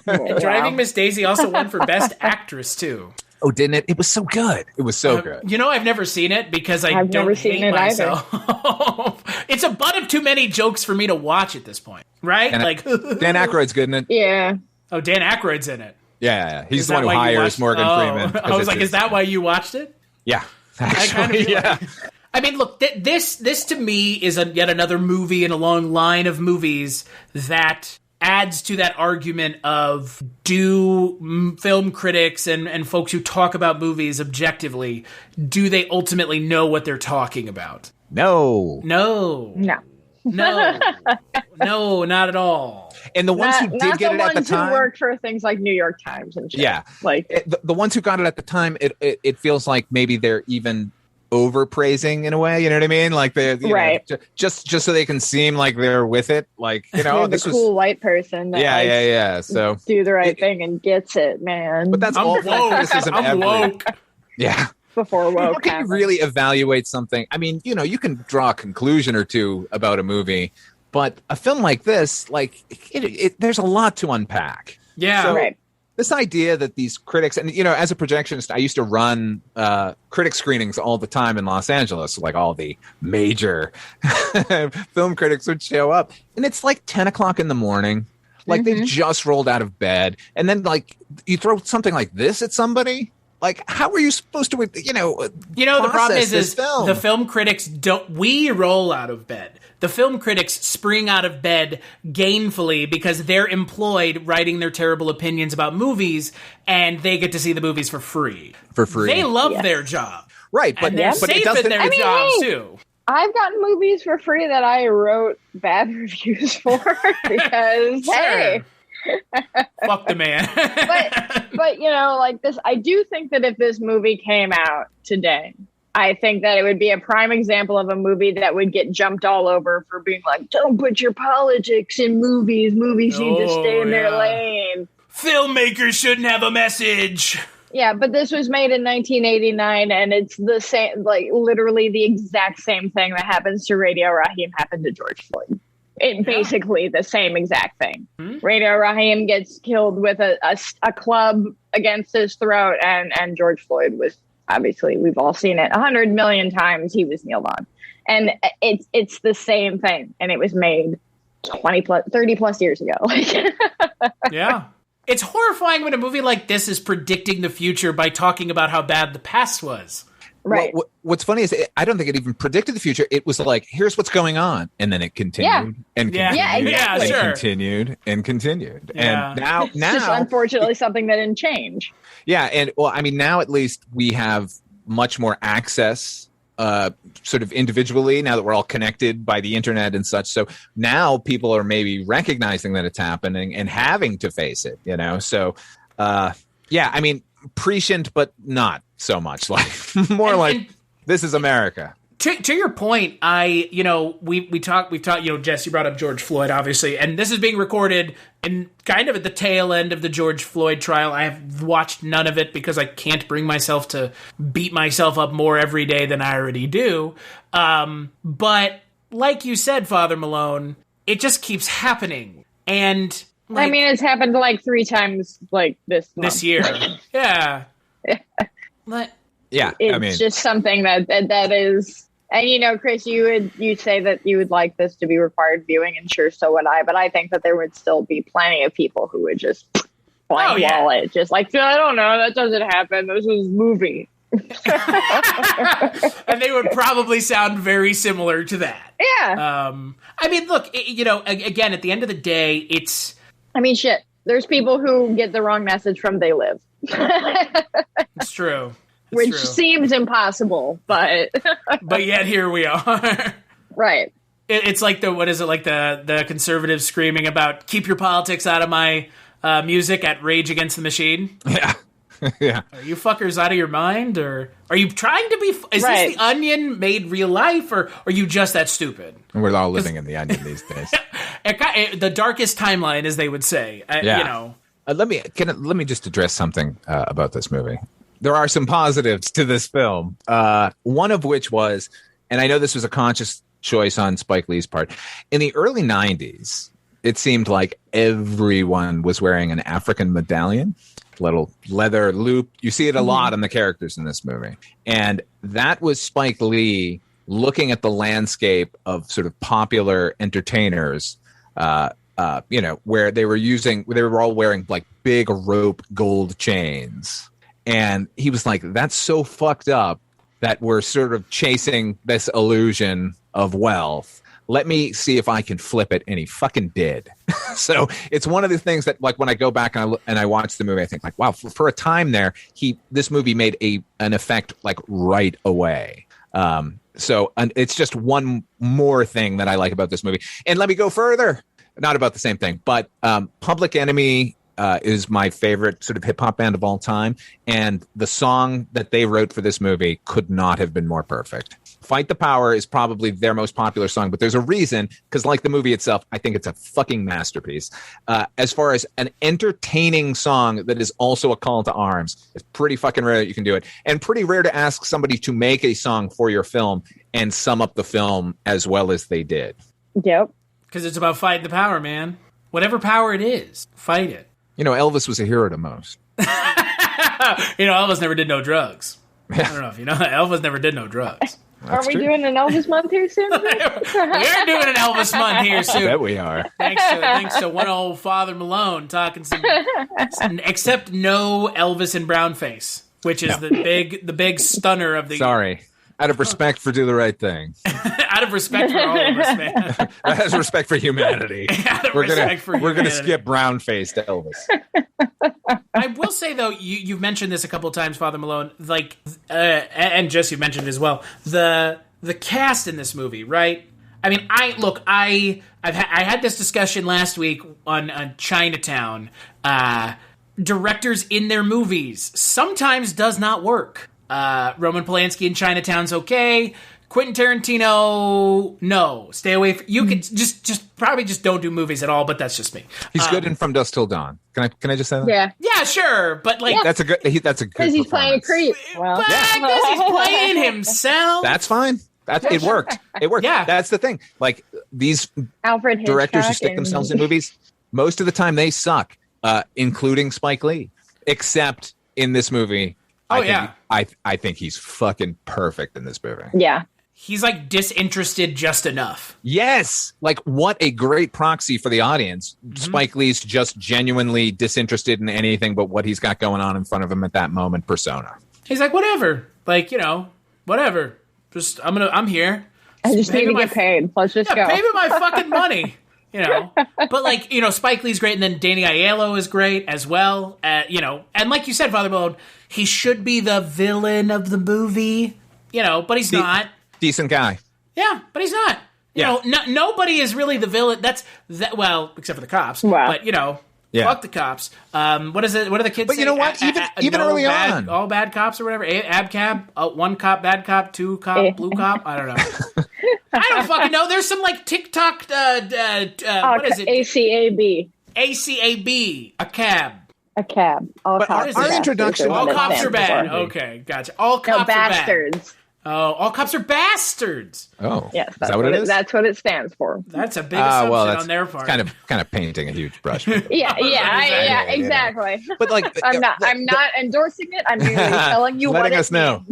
[SPEAKER 1] Driving Miss Daisy also won for Best Actress, too.
[SPEAKER 3] Oh, didn't it? It was so good. It was so good.
[SPEAKER 1] I've never seen it because I've don't hate myself. It's a butt of too many jokes for me to watch at this point, right?
[SPEAKER 3] Dan Aykroyd's good in it.
[SPEAKER 2] Yeah.
[SPEAKER 1] Oh, Dan Aykroyd's in it.
[SPEAKER 3] Yeah. He's the one who hires Morgan Freeman.
[SPEAKER 1] I was like, is that why you watched it?
[SPEAKER 3] Yeah. Actually, yeah.
[SPEAKER 1] I mean, look, this to me is yet another movie in a long line of movies that adds to that argument of, do film critics and folks who talk about movies objectively, do they ultimately know what they're talking about?
[SPEAKER 3] No,
[SPEAKER 1] not at all.
[SPEAKER 3] And the ones who did get it at the time,
[SPEAKER 2] who work for things like New York Times and shit.
[SPEAKER 3] Yeah, like the ones who got it at the time, it feels like maybe they're even overpraising in a way. You know what I mean? Like just so they can seem like they're with it. Like,
[SPEAKER 2] this was cool white person. That
[SPEAKER 3] yeah. So
[SPEAKER 2] do the right thing and gets it, man.
[SPEAKER 3] But that's all criticism.
[SPEAKER 1] I'm woke.
[SPEAKER 3] Yeah.
[SPEAKER 2] Before woke.
[SPEAKER 3] How can you really evaluate something? I mean, you can draw a conclusion or two about a movie, but a film like this, like there's a lot to unpack.
[SPEAKER 1] Yeah.
[SPEAKER 3] So,
[SPEAKER 2] right.
[SPEAKER 3] This idea that these critics, and as a projectionist, I used to run critic screenings all the time in Los Angeles. Like all the major film critics would show up, and it's like 10 o'clock in the morning. Like they've just rolled out of bed, and then like you throw something like this at somebody. Like, how are you supposed to,
[SPEAKER 1] the problem is the film critics don't. We roll out of bed. The film critics spring out of bed gainfully because they're employed writing their terrible opinions about movies, and they get to see the movies for free. They love their job,
[SPEAKER 3] right? But
[SPEAKER 1] they're safe in their jobs too.
[SPEAKER 2] I've gotten movies for free that I wrote bad reviews for because hey.
[SPEAKER 1] Fuck the man.
[SPEAKER 2] but like this, I do think that if this movie came out today, I think that it would be a prime example of a movie that would get jumped all over for being like, don't put your politics in movies. Movies need to stay in their lane.
[SPEAKER 1] Filmmakers shouldn't have a message.
[SPEAKER 2] Yeah, but this was made in 1989, and it's the same, like literally the exact same thing that happens to Radio Raheem happened to George Floyd. Basically the same exact thing. Radio Raheem gets killed with a club against his throat, and George Floyd was, obviously, we've all seen it 100 million times, he was kneeled on. And it's the same thing, and it was made 30 plus years ago.
[SPEAKER 1] Yeah. It's horrifying when a movie like this is predicting the future by talking about how bad the past was.
[SPEAKER 2] Right.
[SPEAKER 3] Well, what's funny is I don't think it even predicted the future. It was like, here's what's going on. And then it continued and continued and continued and continued.
[SPEAKER 1] Yeah.
[SPEAKER 3] And now
[SPEAKER 2] it's just unfortunately something that didn't change.
[SPEAKER 3] Yeah. And well, I mean, now at least we have much more access sort of individually now that we're all connected by the internet and such. So now people are maybe recognizing that it's happening and having to face it, So, yeah, I mean, prescient, but not so much. Like this is America.
[SPEAKER 1] To your point, we've talked, Jess, you brought up George Floyd, obviously, and this is being recorded in kind of at the tail end of the George Floyd trial. I have watched none of it because I can't bring myself to beat myself up more every day than I already do. But like you said, Father Malone, it just keeps happening. And
[SPEAKER 2] it's happened like 3 times like this
[SPEAKER 1] year. Yeah.
[SPEAKER 3] Yeah,
[SPEAKER 2] it's just something that is, and Chris, you'd say that you would like this to be required viewing, and sure, so would I. But I think that there would still be plenty of people who would just wall it, just like, I don't know, that doesn't happen. This is a movie,
[SPEAKER 1] and they would probably sound very similar to that.
[SPEAKER 2] Yeah.
[SPEAKER 1] Look, again, at the end of the day, it's.
[SPEAKER 2] Shit. There's people who get the wrong message from They Live.
[SPEAKER 1] It's true.
[SPEAKER 2] Which seems impossible, but
[SPEAKER 1] but yet here we are.
[SPEAKER 2] Right.
[SPEAKER 1] It's like the conservatives screaming about keep your politics out of my music at Rage Against the Machine.
[SPEAKER 3] Yeah. Yeah.
[SPEAKER 1] Are you fuckers out of your mind, or are you trying to be? Is this The Onion made real life, or are you just that stupid?
[SPEAKER 3] And we're all living in The Onion these days.
[SPEAKER 1] The darkest timeline, as they would say.
[SPEAKER 3] Let me just address something about this movie. There are some positives to this film. One of which was, and I know this was a conscious choice on Spike Lee's part, in the early 90s, it seemed like everyone was wearing an African medallion, little leather loop. You see it a lot in the characters in this movie. And that was Spike Lee looking at the landscape of sort of popular entertainers, where they were all wearing like big rope gold chains. And he was like, that's so fucked up that we're sort of chasing this illusion of wealth. Let me see if I can flip it. And he fucking did. So it's one of the things that, like, when I go back and I watch the movie, I think like, wow, for a time there, this movie made an effect like right away. And it's just one more thing that I like about this movie. And let me go further. Not about the same thing, but Public Enemy is my favorite sort of hip hop band of all time. And the song that they wrote for this movie could not have been more perfect. Fight the Power is probably their most popular song, but there's a reason, because like the movie itself, I think it's a fucking masterpiece. As far as an entertaining song that is also a call to arms, it's pretty fucking rare that you can do it. And pretty rare to ask somebody to make a song for your film and sum up the film as well as they did.
[SPEAKER 2] Yep.
[SPEAKER 1] Because it's about fighting the power, man. Whatever power it is, fight it.
[SPEAKER 3] You know, Elvis was a hero to most.
[SPEAKER 1] Elvis never did no drugs. I don't know if you know that. Elvis never did no drugs.
[SPEAKER 2] Are we doing an Elvis month here soon?
[SPEAKER 1] We're doing an Elvis month here soon.
[SPEAKER 3] I bet we are.
[SPEAKER 1] Thanks to one old Father Malone talking some, except no Elvis in brownface, which is the big stunner of the.
[SPEAKER 3] Sorry. Out of respect for Do the Right Thing.
[SPEAKER 1] Out of respect for all of us, man.
[SPEAKER 3] Out of respect for humanity.
[SPEAKER 1] We're
[SPEAKER 3] gonna skip brown face to Elvis.
[SPEAKER 1] I will say though, you've mentioned this a couple of times, Father Malone. Like, and Jess, you've mentioned it as well. The cast in this movie, right? I mean, I had this discussion last week on Chinatown. Directors in their movies sometimes does not work. Roman Polanski in Chinatown's okay. Quentin Tarantino, no. Stay away. You could just probably just don't do movies at all. But that's just me.
[SPEAKER 3] He's good in From Dusk Till Dawn. Can I just say that?
[SPEAKER 1] Yeah, sure. But like
[SPEAKER 3] that's a good. Because
[SPEAKER 2] he's playing a creep. Well,
[SPEAKER 1] because he's playing himself.
[SPEAKER 3] That's fine. It worked. It worked.
[SPEAKER 1] Yeah.
[SPEAKER 3] That's the thing. Like these
[SPEAKER 2] Alfred
[SPEAKER 3] directors who
[SPEAKER 2] Hitchcock
[SPEAKER 3] stick themselves in movies, most of the time they suck, including Spike Lee. Except in this movie. I think he's fucking perfect in this movie.
[SPEAKER 2] Yeah.
[SPEAKER 1] He's like disinterested just enough.
[SPEAKER 3] Yes. Like what a great proxy for the audience. Mm-hmm. Spike Lee's just genuinely disinterested in anything but what he's got going on in front of him at that moment persona.
[SPEAKER 1] He's like, whatever. Like, whatever. Just, I'm here.
[SPEAKER 2] I just need to get paid. Let's just go.
[SPEAKER 1] Pay me my fucking money. But like, Spike Lee's great, and then Danny Aiello is great as well. And like you said, Father Malone, he should be the villain of the movie, but he's not.
[SPEAKER 3] Decent guy.
[SPEAKER 1] Yeah, but he's not. Nobody is really the villain. Well, except for the cops.
[SPEAKER 2] Wow.
[SPEAKER 1] But, fuck the cops. What is it? What are the kids
[SPEAKER 3] saying? But you know what? Even early on.
[SPEAKER 1] All bad cops or whatever. ABCAB. One cop, bad cop, two cop, blue cop. I don't know. I don't fucking know. There's some like TikTok. What is it?
[SPEAKER 2] ACAB.
[SPEAKER 1] ACAB. A cab.
[SPEAKER 2] A cab. All cops
[SPEAKER 3] our introduction.
[SPEAKER 1] All cops are bad. Okay, gotcha. All cops are
[SPEAKER 2] bastards.
[SPEAKER 1] Oh, all cops are bastards.
[SPEAKER 3] Oh,
[SPEAKER 2] yes.
[SPEAKER 3] Is that what it is?
[SPEAKER 2] That's what it stands for.
[SPEAKER 1] That's a big assumption on their part.
[SPEAKER 3] Kind of painting a huge brush.
[SPEAKER 2] yeah, exactly.
[SPEAKER 3] But like,
[SPEAKER 2] I'm not endorsing it. I'm merely telling you
[SPEAKER 3] letting
[SPEAKER 2] what
[SPEAKER 3] us know.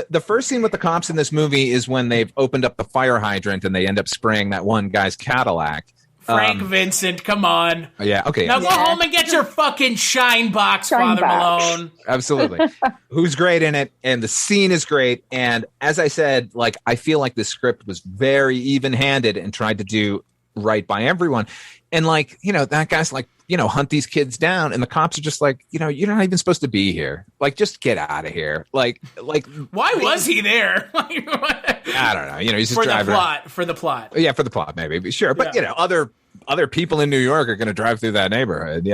[SPEAKER 3] The first scene with the cops in this movie is when they've opened up the fire hydrant and they end up spraying that one guy's Cadillac.
[SPEAKER 1] Frank Vincent, come on.
[SPEAKER 3] Yeah, okay.
[SPEAKER 1] Now go home and get your fucking shine box, Father Malone.
[SPEAKER 3] Absolutely. Who's great in it, and the scene is great. And as I said, like, I feel like the script was very even-handed and tried to do right by everyone. And like, that guy's like, hunt these kids down, and the cops are just like, you're not even supposed to be here. Like, just get out of here. Like,
[SPEAKER 1] why was he there?
[SPEAKER 3] I don't know. He's just driving
[SPEAKER 1] for the plot.
[SPEAKER 3] Yeah, for the plot, maybe. Sure. But, other people in New York are going to drive through that neighborhood,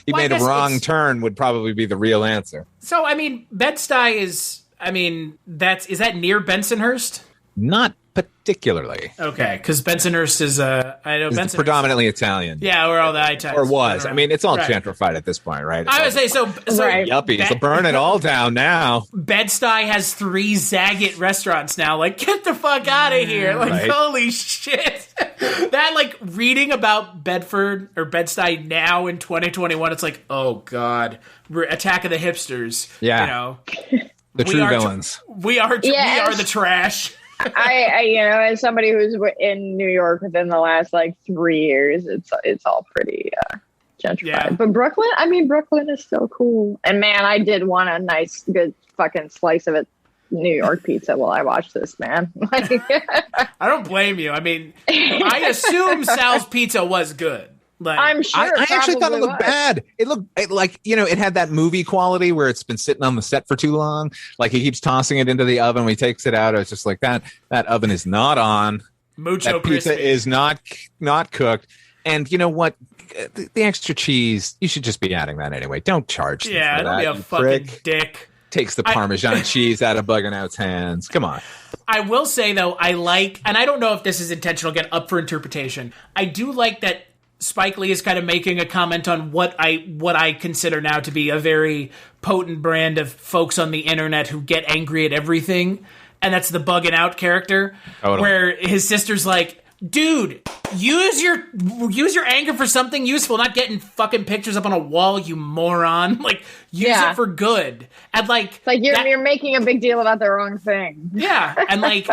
[SPEAKER 3] He made a wrong turn would probably be the real answer.
[SPEAKER 1] So, I mean, Bed-Stuy is that near Bensonhurst?
[SPEAKER 3] Not particularly.
[SPEAKER 1] Okay, because Bensonhurst is Bensonhurst
[SPEAKER 3] predominantly Italian.
[SPEAKER 1] Yeah, where all the Italians
[SPEAKER 3] or was. I mean, it's all gentrified at this point, right?
[SPEAKER 1] I would say so.
[SPEAKER 3] Yuppies, they'll burn it all down now.
[SPEAKER 1] Bed-Stuy has 3 Zagat restaurants now. Like, get the fuck out of here! Like, holy shit! That like reading about Bedford or Bed-Stuy now in 2021, it's like, oh god, we're Attack of the Hipsters.
[SPEAKER 3] Yeah, the true villains.
[SPEAKER 1] We are the trash.
[SPEAKER 2] I as somebody who's in New York within the last like 3 years, it's all pretty gentrified. Yeah. But Brooklyn is so cool. And man, I did want a nice, good fucking slice of it. New York pizza while I watch this, man.
[SPEAKER 1] I don't blame you. I mean, I assume Sal's Pizza was good. Like,
[SPEAKER 2] I'm sure.
[SPEAKER 3] I actually thought it looked bad. It looked like, it had that movie quality where it's been sitting on the set for too long. Like he keeps tossing it into the oven. When he takes it out, it's just like that oven is not on.
[SPEAKER 1] Mucho
[SPEAKER 3] that pizza
[SPEAKER 1] crispy.
[SPEAKER 3] is not cooked. And you know what? The extra cheese, you should just be adding that anyway. Don't charge them for
[SPEAKER 1] don't
[SPEAKER 3] that,
[SPEAKER 1] be a
[SPEAKER 3] you
[SPEAKER 1] fucking
[SPEAKER 3] prick.
[SPEAKER 1] dick.
[SPEAKER 3] Takes the Parmesan cheese out of Buganout's hands. Come on.
[SPEAKER 1] I will say, though, I like, and I don't know if this is intentional, again, up for interpretation. I do like that Spike Lee is kind of making a comment on what I consider now to be a very potent brand of folks on the internet who get angry at everything, and that's the Bugging Out character, where his sister's like, dude, use your anger for something useful, not getting fucking pictures up on a wall, you moron. Like, use it for good. And like
[SPEAKER 2] you're making a big deal about the wrong thing.
[SPEAKER 1] Yeah, and like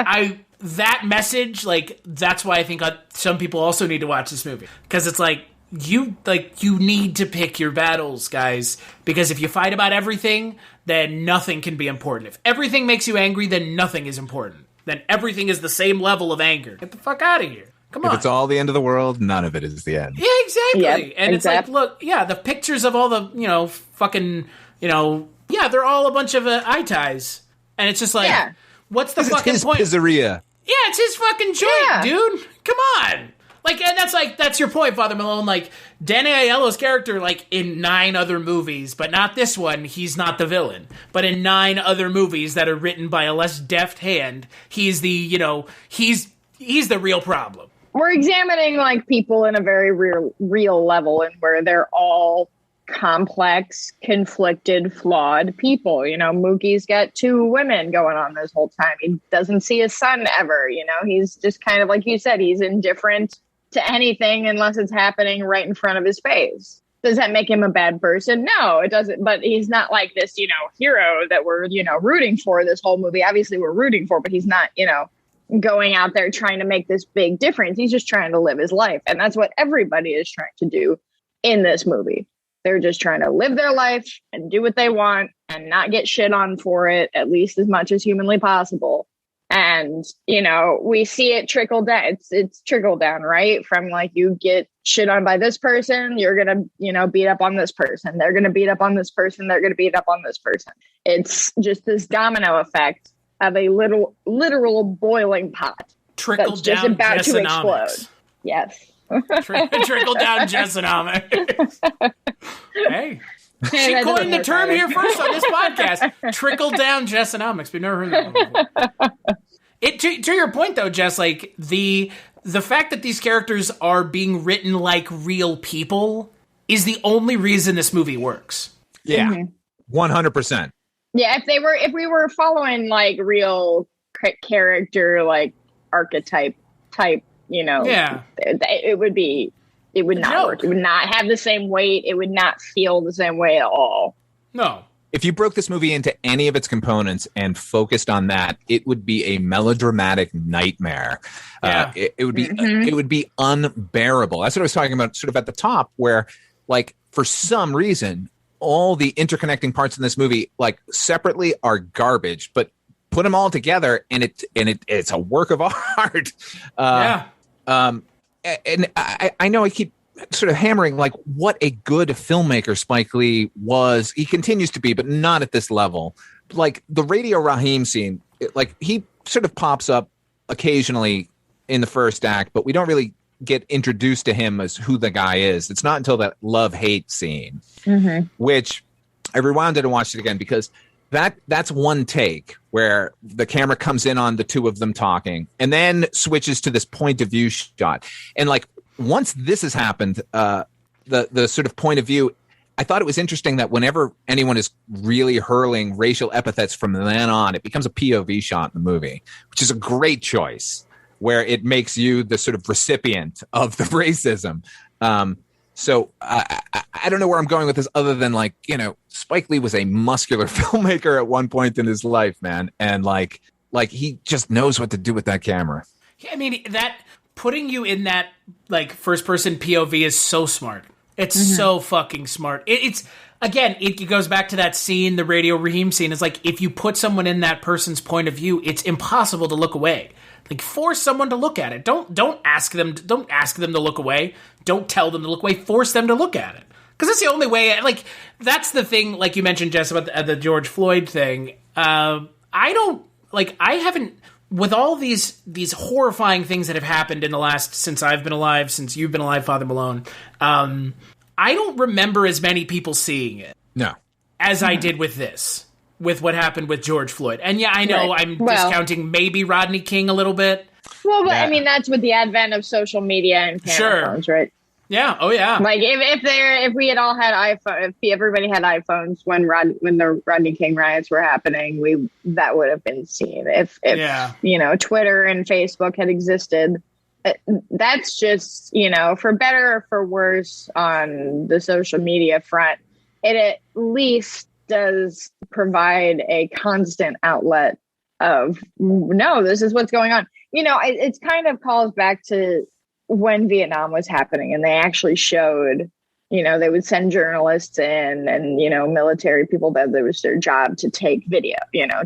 [SPEAKER 1] that message, like that's why I think some people also need to watch this movie, because it's like you need to pick your battles, guys, because if you fight about everything, then nothing can be important. If everything makes you angry, then nothing is important. Then everything is the same level of anger. Get the fuck out of here. Come on.
[SPEAKER 3] If it's all the end of the world, none of it is the end.
[SPEAKER 1] Yeah, exactly.
[SPEAKER 2] Yep,
[SPEAKER 1] and it's like, look, the pictures of all the, fucking, they're all a bunch of eye ties. And it's just like, what's the fucking
[SPEAKER 3] his
[SPEAKER 1] point?
[SPEAKER 3] Pizzeria.
[SPEAKER 1] Yeah, it's his fucking joint, dude. Come on. Like, and that's your point, Father Malone. Like, Danny Aiello's character, like, in 9 other movies, but not this one, he's not the villain. But in 9 other movies that are written by a less deft hand, he's the, he's the real problem.
[SPEAKER 2] We're examining, like, people in a very real level, and where they're all complex, conflicted, flawed people. Mookie's got 2 women going on this whole time. He doesn't see his son ever. He's just kind of, like you said, he's indifferent to anything unless it's happening right in front of his face. Does that make him a bad person? No, it doesn't. But he's not like this, hero that we're, rooting for this whole movie. Obviously we're rooting for, but he's not, going out there trying to make this big difference. He's just trying to live his life. And that's what everybody is trying to do in this movie. They're just trying to live their life and do what they want and not get shit on for it, at least as much as humanly possible. And, we see it trickle down. It's trickle down, right? From like, you get shit on by this person, you're going to, beat up on this person. They're going to beat up on this person. They're going to beat up on this person. It's just this domino effect of a literal boiling pot.
[SPEAKER 1] Trickle
[SPEAKER 2] that's
[SPEAKER 1] down
[SPEAKER 2] just about to
[SPEAKER 1] Jessanomics.
[SPEAKER 2] explode. Yes.
[SPEAKER 1] Trickle down Jessanomics. Hey. She coined the term here first on this podcast. Trickle down Jessanomics. We've never heard that one before. To your point, though, Jess, like the fact that these characters are being written like real people is the only reason this movie works.
[SPEAKER 3] Yeah, 100%.
[SPEAKER 2] Yeah, if we were following like real character, like archetype type, it would not work. It would not have the same weight. It would not feel the same way at all.
[SPEAKER 1] No.
[SPEAKER 3] If you broke this movie into any of its components and focused on that, it would be a melodramatic nightmare.
[SPEAKER 1] Yeah.
[SPEAKER 3] It would be it would be unbearable. That's what I was talking about sort of at the top, where like for some reason all the interconnecting parts in this movie like separately are garbage, but put them all together and it's a work of art. And I know I keep sort of hammering like what a good filmmaker Spike Lee was. He continues to be, but not at this level. Like the Radio Raheem scene, like he sort of pops up occasionally in the first act, but we don't really get introduced to him as who the guy is. It's not until that love-hate scene, which I rewound it and watched it again because that's one take where the camera comes in on the 2 of them talking and then switches to this point of view shot. And like once this has happened, the sort of point of view, I thought it was interesting that whenever anyone is really hurling racial epithets from then on, it becomes a POV shot in the movie, which is a great choice where it makes you the sort of recipient of the racism. So I don't know where I'm going with this other than like, Spike Lee was a muscular filmmaker at one point in his life, man. And like he just knows what to do with that camera.
[SPEAKER 1] Yeah, I mean, that putting you in that like first person POV is so smart. It's so fucking smart. It's again, it goes back to that scene, the Radio Raheem scene. It's like if you put someone in that person's point of view, it's impossible to look away. Like force someone to look at it. Don't ask them to look away. Don't tell them to look away. Force them to look at it. Because that's the only way. Like that's the thing. Like you mentioned, Jess, about the George Floyd thing. I haven't with all these horrifying things that have happened in the last, since I've been alive, since you've been alive, Father Malone, I don't remember as many people seeing it.
[SPEAKER 3] No.
[SPEAKER 1] As I did with this, with what happened with George Floyd. And yeah, I know I'm discounting maybe Rodney King a little bit.
[SPEAKER 2] Well, but I mean, that's with the advent of social media and camera phones, right?
[SPEAKER 1] Yeah. Oh, yeah.
[SPEAKER 2] Like if we had all had iPhone, if everybody had iPhones when the Rodney King riots were happening, that would have been seen. If Twitter and Facebook had existed, that's just, for better or for worse on the social media front, it at least does provide a constant outlet of, no, this is what's going on. It kind of calls back to when Vietnam was happening, and they actually showed, they would send journalists in and, military people that it was their job to take video,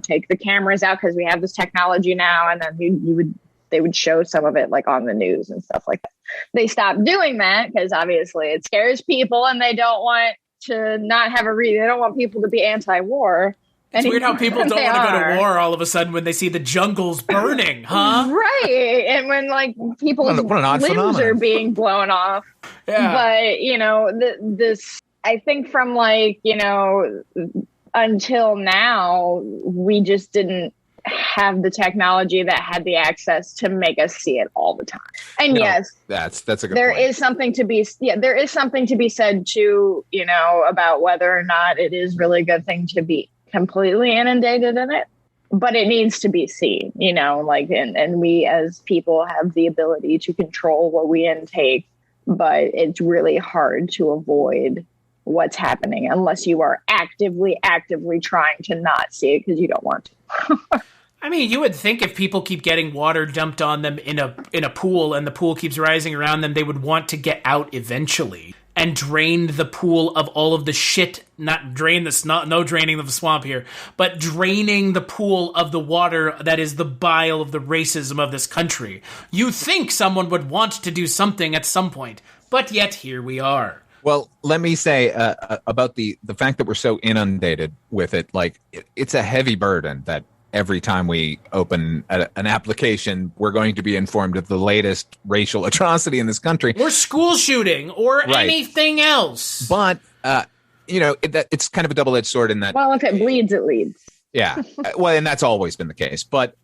[SPEAKER 2] take the cameras out because we have this technology now. And then they would show some of it like on the news and stuff like that. They stopped doing that because obviously it scares people and they don't want to not have they don't want people to be anti-war.
[SPEAKER 1] It's weird how people don't want to go to war all of a sudden when they see the jungles burning, huh?
[SPEAKER 2] Right. And when people's limbs are being blown off.
[SPEAKER 1] Yeah.
[SPEAKER 2] But, this, I think from until now, we just didn't have the technology that had the access to make us see it all the time. And yes,
[SPEAKER 3] that's a good
[SPEAKER 2] there
[SPEAKER 3] point.
[SPEAKER 2] is something to be said too, about whether or not it is really a good thing to be completely inundated in it, but it needs to be seen, and we as people have the ability to control what we intake, but it's really hard to avoid what's happening unless you are actively trying to not see it because you don't want to.
[SPEAKER 1] I mean, you would think if people keep getting water dumped on them in a pool and the pool keeps rising around them, they would want to get out eventually and drain the pool of all of the shit. No draining of the swamp here, but draining the pool of the water that is the bile of the racism of this country. You think someone would want to do something at some point, but yet here we are.
[SPEAKER 3] Well, let me say about the fact that we're so inundated with it, it's a heavy burden that every time we open an application, we're going to be informed of the latest racial atrocity in this country.
[SPEAKER 1] Or school shooting, or anything else.
[SPEAKER 3] But, it's kind of a double-edged sword in that.
[SPEAKER 2] Well, if it bleeds, it leads.
[SPEAKER 3] Yeah. Well, and that's always been the case. But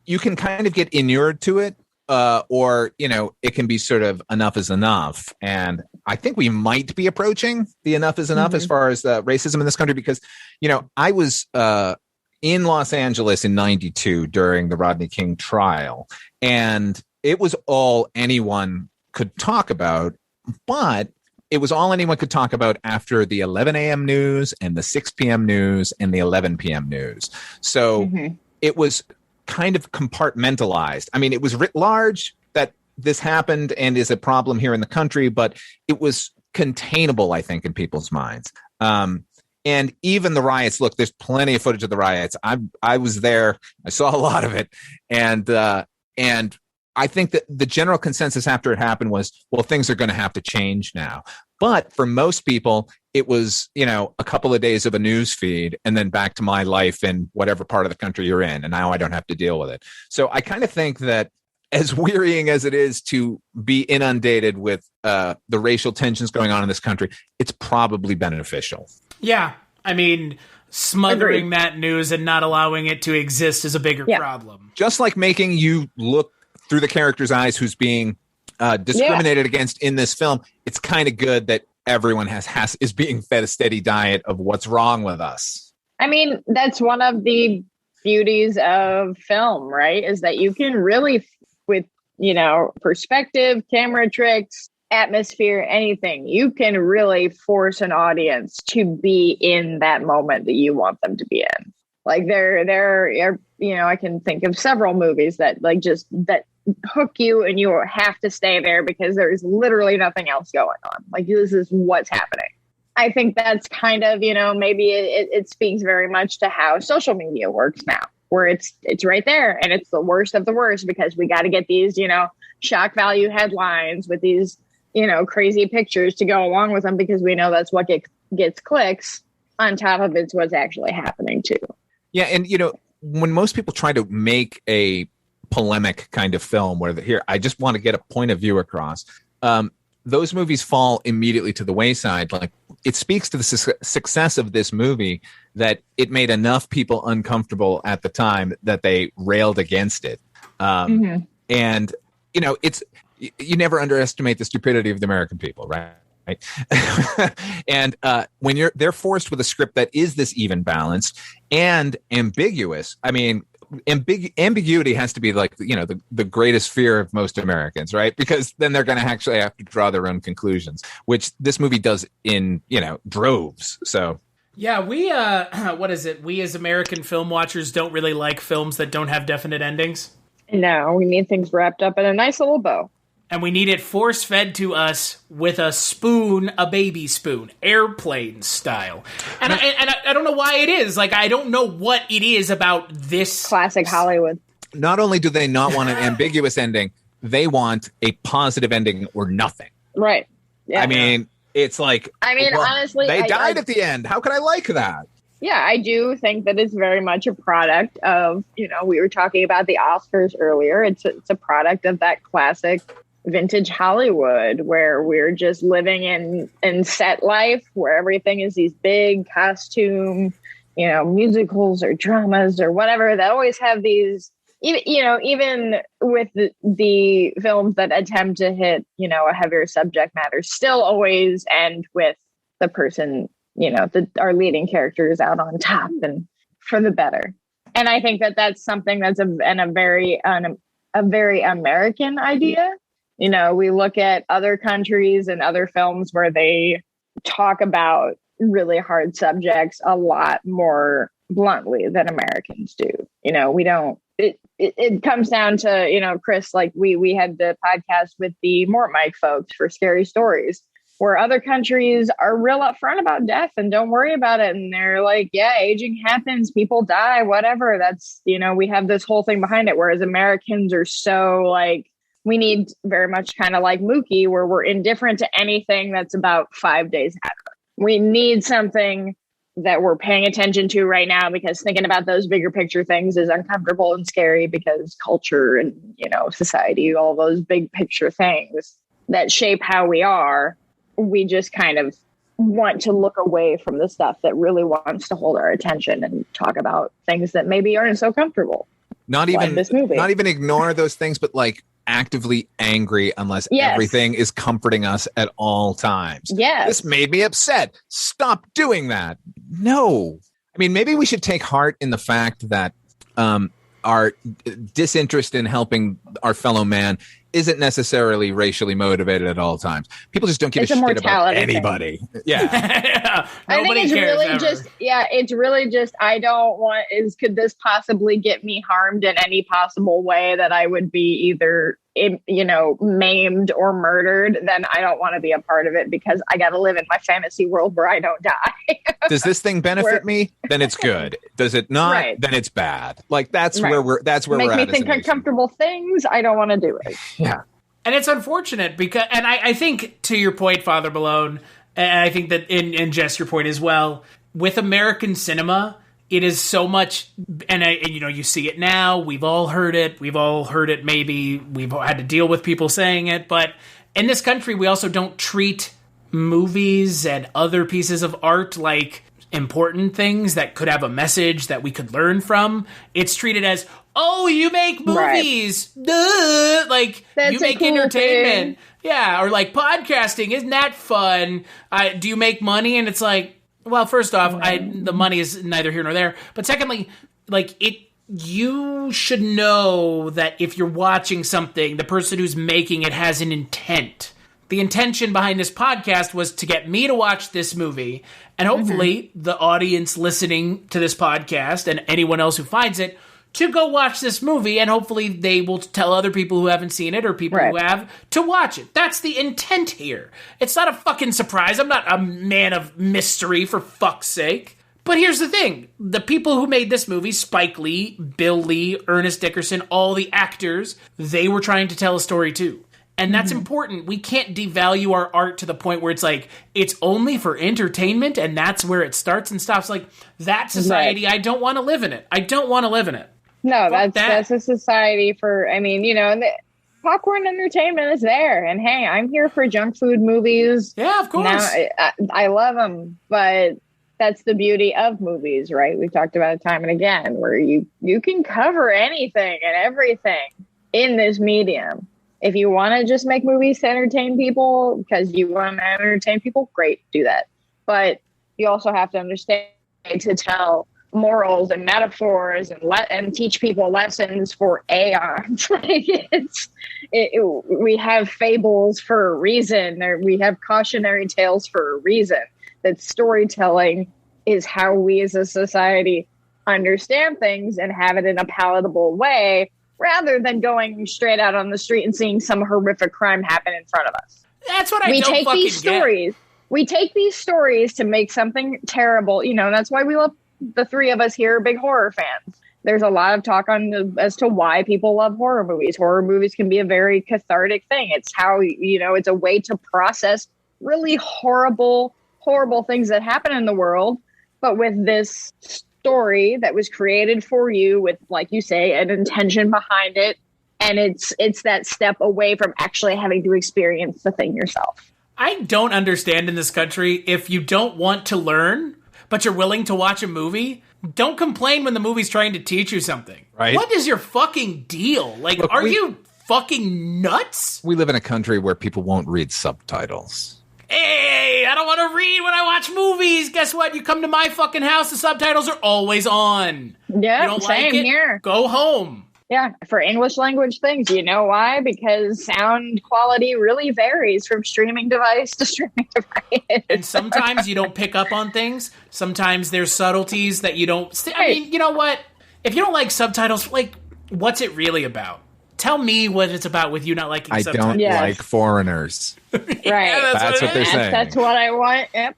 [SPEAKER 3] you can kind of get inured to it, or, it can be sort of enough is enough. And I think we might be approaching the enough is enough as far as the racism in this country, because, I was in Los Angeles in 92 during the Rodney King trial, and it was all anyone could talk about, but it was all anyone could talk about after the 11 a.m. news and the 6 p.m. news and the 11 p.m. news. So it was kind of compartmentalized. I mean, it was writ large that this happened and is a problem here in the country, but it was containable, I think, in people's minds. And even the riots, look, there's plenty of footage of the riots. I was there. I saw a lot of it. And I think that the general consensus after it happened was, well, things are going to have to change now. But for most people, it was, a couple of days of a news feed and then back to my life in whatever part of the country you're in. And now I don't have to deal with it. So I kind of think that as wearying as it is to be inundated with the racial tensions going on in this country, it's probably beneficial.
[SPEAKER 1] Yeah. I mean, smothering that news and not allowing it to exist is a bigger problem.
[SPEAKER 3] Just like making you look through the character's eyes who's being discriminated against in this film, it's kind of good that everyone is being fed a steady diet of what's wrong with us.
[SPEAKER 2] I mean, that's one of the beauties of film, right? Is that you can really, with, perspective, camera tricks, atmosphere, anything, you can really force an audience to be in that moment that you want them to be in. Like there are, I can think of several movies that that hook you and you have to stay there because there's literally nothing else going on. Like, this is what's happening. I think that's kind of, maybe it speaks very much to how social media works now, where it's right there and it's the worst of the worst because we got to get these, shock value headlines with these, crazy pictures to go along with them because we know that's what gets clicks. On top of it's what's actually happening too.
[SPEAKER 3] Yeah. And, when most people try to make a polemic kind of film where here, I just want to get a point of view across, those movies fall immediately to the wayside. Like, it speaks to the success of this movie that it made enough people uncomfortable at the time that they railed against it. And, you know, you never underestimate the stupidity of the American people, right? And when they're forced with a script that is this even balanced and ambiguous, I mean, ambiguity has to be like, you know, the greatest fear of most Americans, right? Because then they're going to actually have to draw their own conclusions, which this movie does in, you know, droves. So
[SPEAKER 1] yeah, we what is it? We as American film watchers don't really like films that don't have definite endings.
[SPEAKER 2] No, we need things wrapped up in a nice little bow.
[SPEAKER 1] And we need it force-fed to us with a spoon, a baby spoon, airplane style. And I don't know why it is. Like, I don't know what it is about this.
[SPEAKER 2] Classic Hollywood.
[SPEAKER 3] Not only do they not want an ambiguous ending, they want a positive ending or nothing.
[SPEAKER 2] Right. Yeah.
[SPEAKER 3] I mean, it's like...
[SPEAKER 2] I mean, honestly...
[SPEAKER 3] They died at the end. How could I like that?
[SPEAKER 2] Yeah, I do think that it's very much a product of, you know, we were talking about the Oscars earlier. It's a product of that classic vintage Hollywood where we're just living in set life, where everything is these big costume, you know, musicals or dramas or whatever that always have these, even with the films that attempt to hit, you know, a heavier subject matter, still always end with the person, you know, our leading characters out on top and for the better. And I think that that's something that's a very American idea. You know, we look at other countries and other films where they talk about really hard subjects a lot more bluntly than Americans do. You know, we don't, it comes down to, you know, Chris, like we had the podcast with the Mort Mike folks for Scary Stories, where other countries are real upfront about death and don't worry about it. And they're like, yeah, aging happens, people die, whatever. That's, you know, we have this whole thing behind it. Whereas Americans are so like, we need very much kind of like Mookie, where we're indifferent to anything that's about 5 days after. We need something that we're paying attention to right now, because thinking about those bigger picture things is uncomfortable and scary, because culture and, you know, society, all those big picture things that shape how we are, we just kind of want to look away from the stuff that really wants to hold our attention and talk about things that maybe aren't so comfortable.
[SPEAKER 3] Not even ignore those things, but like actively angry unless everything is comforting us at all times.
[SPEAKER 2] Yes.
[SPEAKER 3] This made me upset. Stop doing that. No. I mean, maybe we should take heart in the fact that our disinterest in helping our fellow man isn't necessarily racially motivated at all times. People just don't give a shit about anybody. Thing. Yeah.
[SPEAKER 2] I think it's really just, it's really just, I don't want, could this possibly get me harmed in any possible way that I would be either, you know, maimed or murdered? Then I don't want to be a part of it, because I got to live in my fantasy world where I don't die.
[SPEAKER 3] Does this thing benefit me? Then it's good. Does it not? Right. Then it's bad. Like that's where we're at.
[SPEAKER 2] Make me think uncomfortable things. I don't want to do it.
[SPEAKER 3] Yeah.
[SPEAKER 1] And it's unfortunate because, and I think to your point, Father Malone, and I think that in Jess, your point as well, with American cinema, it is so much, and you know, you see it now, we've all heard it, maybe, we've had to deal with people saying it, but in this country, we also don't treat movies and other pieces of art like important things that could have a message that we could learn from. It's treated as, oh, you make movies, duh! Like, that's you make cool entertainment. Thing. Yeah, or like podcasting, isn't that fun? Do you make money? And it's like, well, first off, the money is neither here nor there. But secondly, like, you should know that if you're watching something, the person who's making it has an intent. The intention behind this podcast was to get me to watch this movie, and hopefully the audience listening to this podcast and anyone else who finds it to go watch this movie, and hopefully they will tell other people who haven't seen it or people who have to watch it. That's the intent here. It's not a fucking surprise. I'm not a man of mystery, for fuck's sake. But here's the thing. The people who made this movie, Spike Lee, Bill Lee, Ernest Dickerson, all the actors, they were trying to tell a story too. And that's important. We can't devalue our art to the point where it's like, it's only for entertainment and that's where it starts and stops. Like, that society, I don't want to live in it. I don't want to live in it.
[SPEAKER 2] No, that's a society for, I mean, you know, popcorn entertainment is there. And hey, I'm here for junk food movies.
[SPEAKER 1] Yeah, of course.
[SPEAKER 2] Now, I love them, but that's the beauty of movies, right? We've talked about it time and again, where you can cover anything and everything in this medium. If you want to just make movies to entertain people because you want to entertain people, great, do that. But you also have to understand to tell morals and metaphors and teach people lessons for aeons. We have fables for a reason, or we have cautionary tales for a reason. That storytelling is how we as a society understand things and have it in a palatable way, rather than going straight out on the street and seeing some horrific crime happen in front of us.
[SPEAKER 1] That's what I don't fucking get.
[SPEAKER 2] We take these stories to make something terrible. You know, that's why we love, the three of us here are big horror fans. There's a lot of talk as to why people love horror movies. Horror movies can be a very cathartic thing. It's how, you know, it's a way to process really horrible things that happen in the world. But with this story that was created for you with, like you say, an intention behind it. And it's that step away from actually having to experience the thing yourself.
[SPEAKER 1] I don't understand in this country, if you don't want to learn, but you're willing to watch a movie, don't complain when the movie's trying to teach you something.
[SPEAKER 3] Right.
[SPEAKER 1] What is your fucking deal? Like, look, are you fucking nuts?
[SPEAKER 3] We live in a country where people won't read subtitles.
[SPEAKER 1] Hey, I don't want to read when I watch movies. Guess what? You come to my fucking house, the subtitles are always on.
[SPEAKER 2] Yeah,
[SPEAKER 1] you don't
[SPEAKER 2] same
[SPEAKER 1] like it?
[SPEAKER 2] Here.
[SPEAKER 1] Go home.
[SPEAKER 2] Yeah, for English language things. You know why? Because sound quality really varies from streaming device to streaming device.
[SPEAKER 1] And sometimes you don't pick up on things. Sometimes there's subtleties that you don't... I mean, you know what? If you don't like subtitles, like, what's it really about? Tell me what it's about with you not liking subtitles.
[SPEAKER 3] I don't like foreigners.
[SPEAKER 2] Right.
[SPEAKER 1] Yeah,
[SPEAKER 3] that's what they're saying.
[SPEAKER 2] That's what I want. Yep.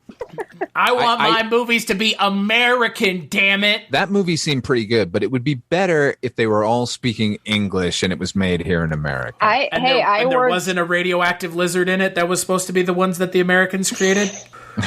[SPEAKER 1] I want my movies to be American, damn it.
[SPEAKER 3] That movie seemed pretty good, but it would be better if they were all speaking English and it was made here in America.
[SPEAKER 1] There wasn't a radioactive lizard in it that was supposed to be the ones that the Americans created.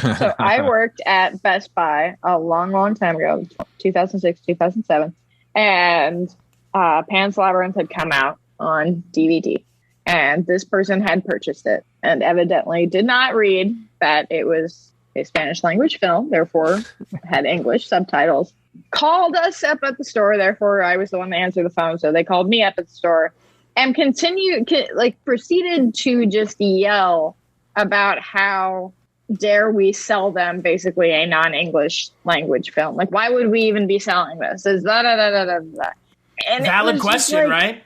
[SPEAKER 2] So I worked at Best Buy a long time ago, 2006, 2007, and Pan's Labyrinth had come out on DVD. And this person had purchased it and evidently did not read that it was a Spanish language film, therefore had English subtitles. Called us up at the store, therefore I was the one to answer the phone. So they called me up at the store and proceeded to just yell about how dare we sell them basically a non-English language film. Like, why would we even be selling this? It's and
[SPEAKER 1] valid question, right?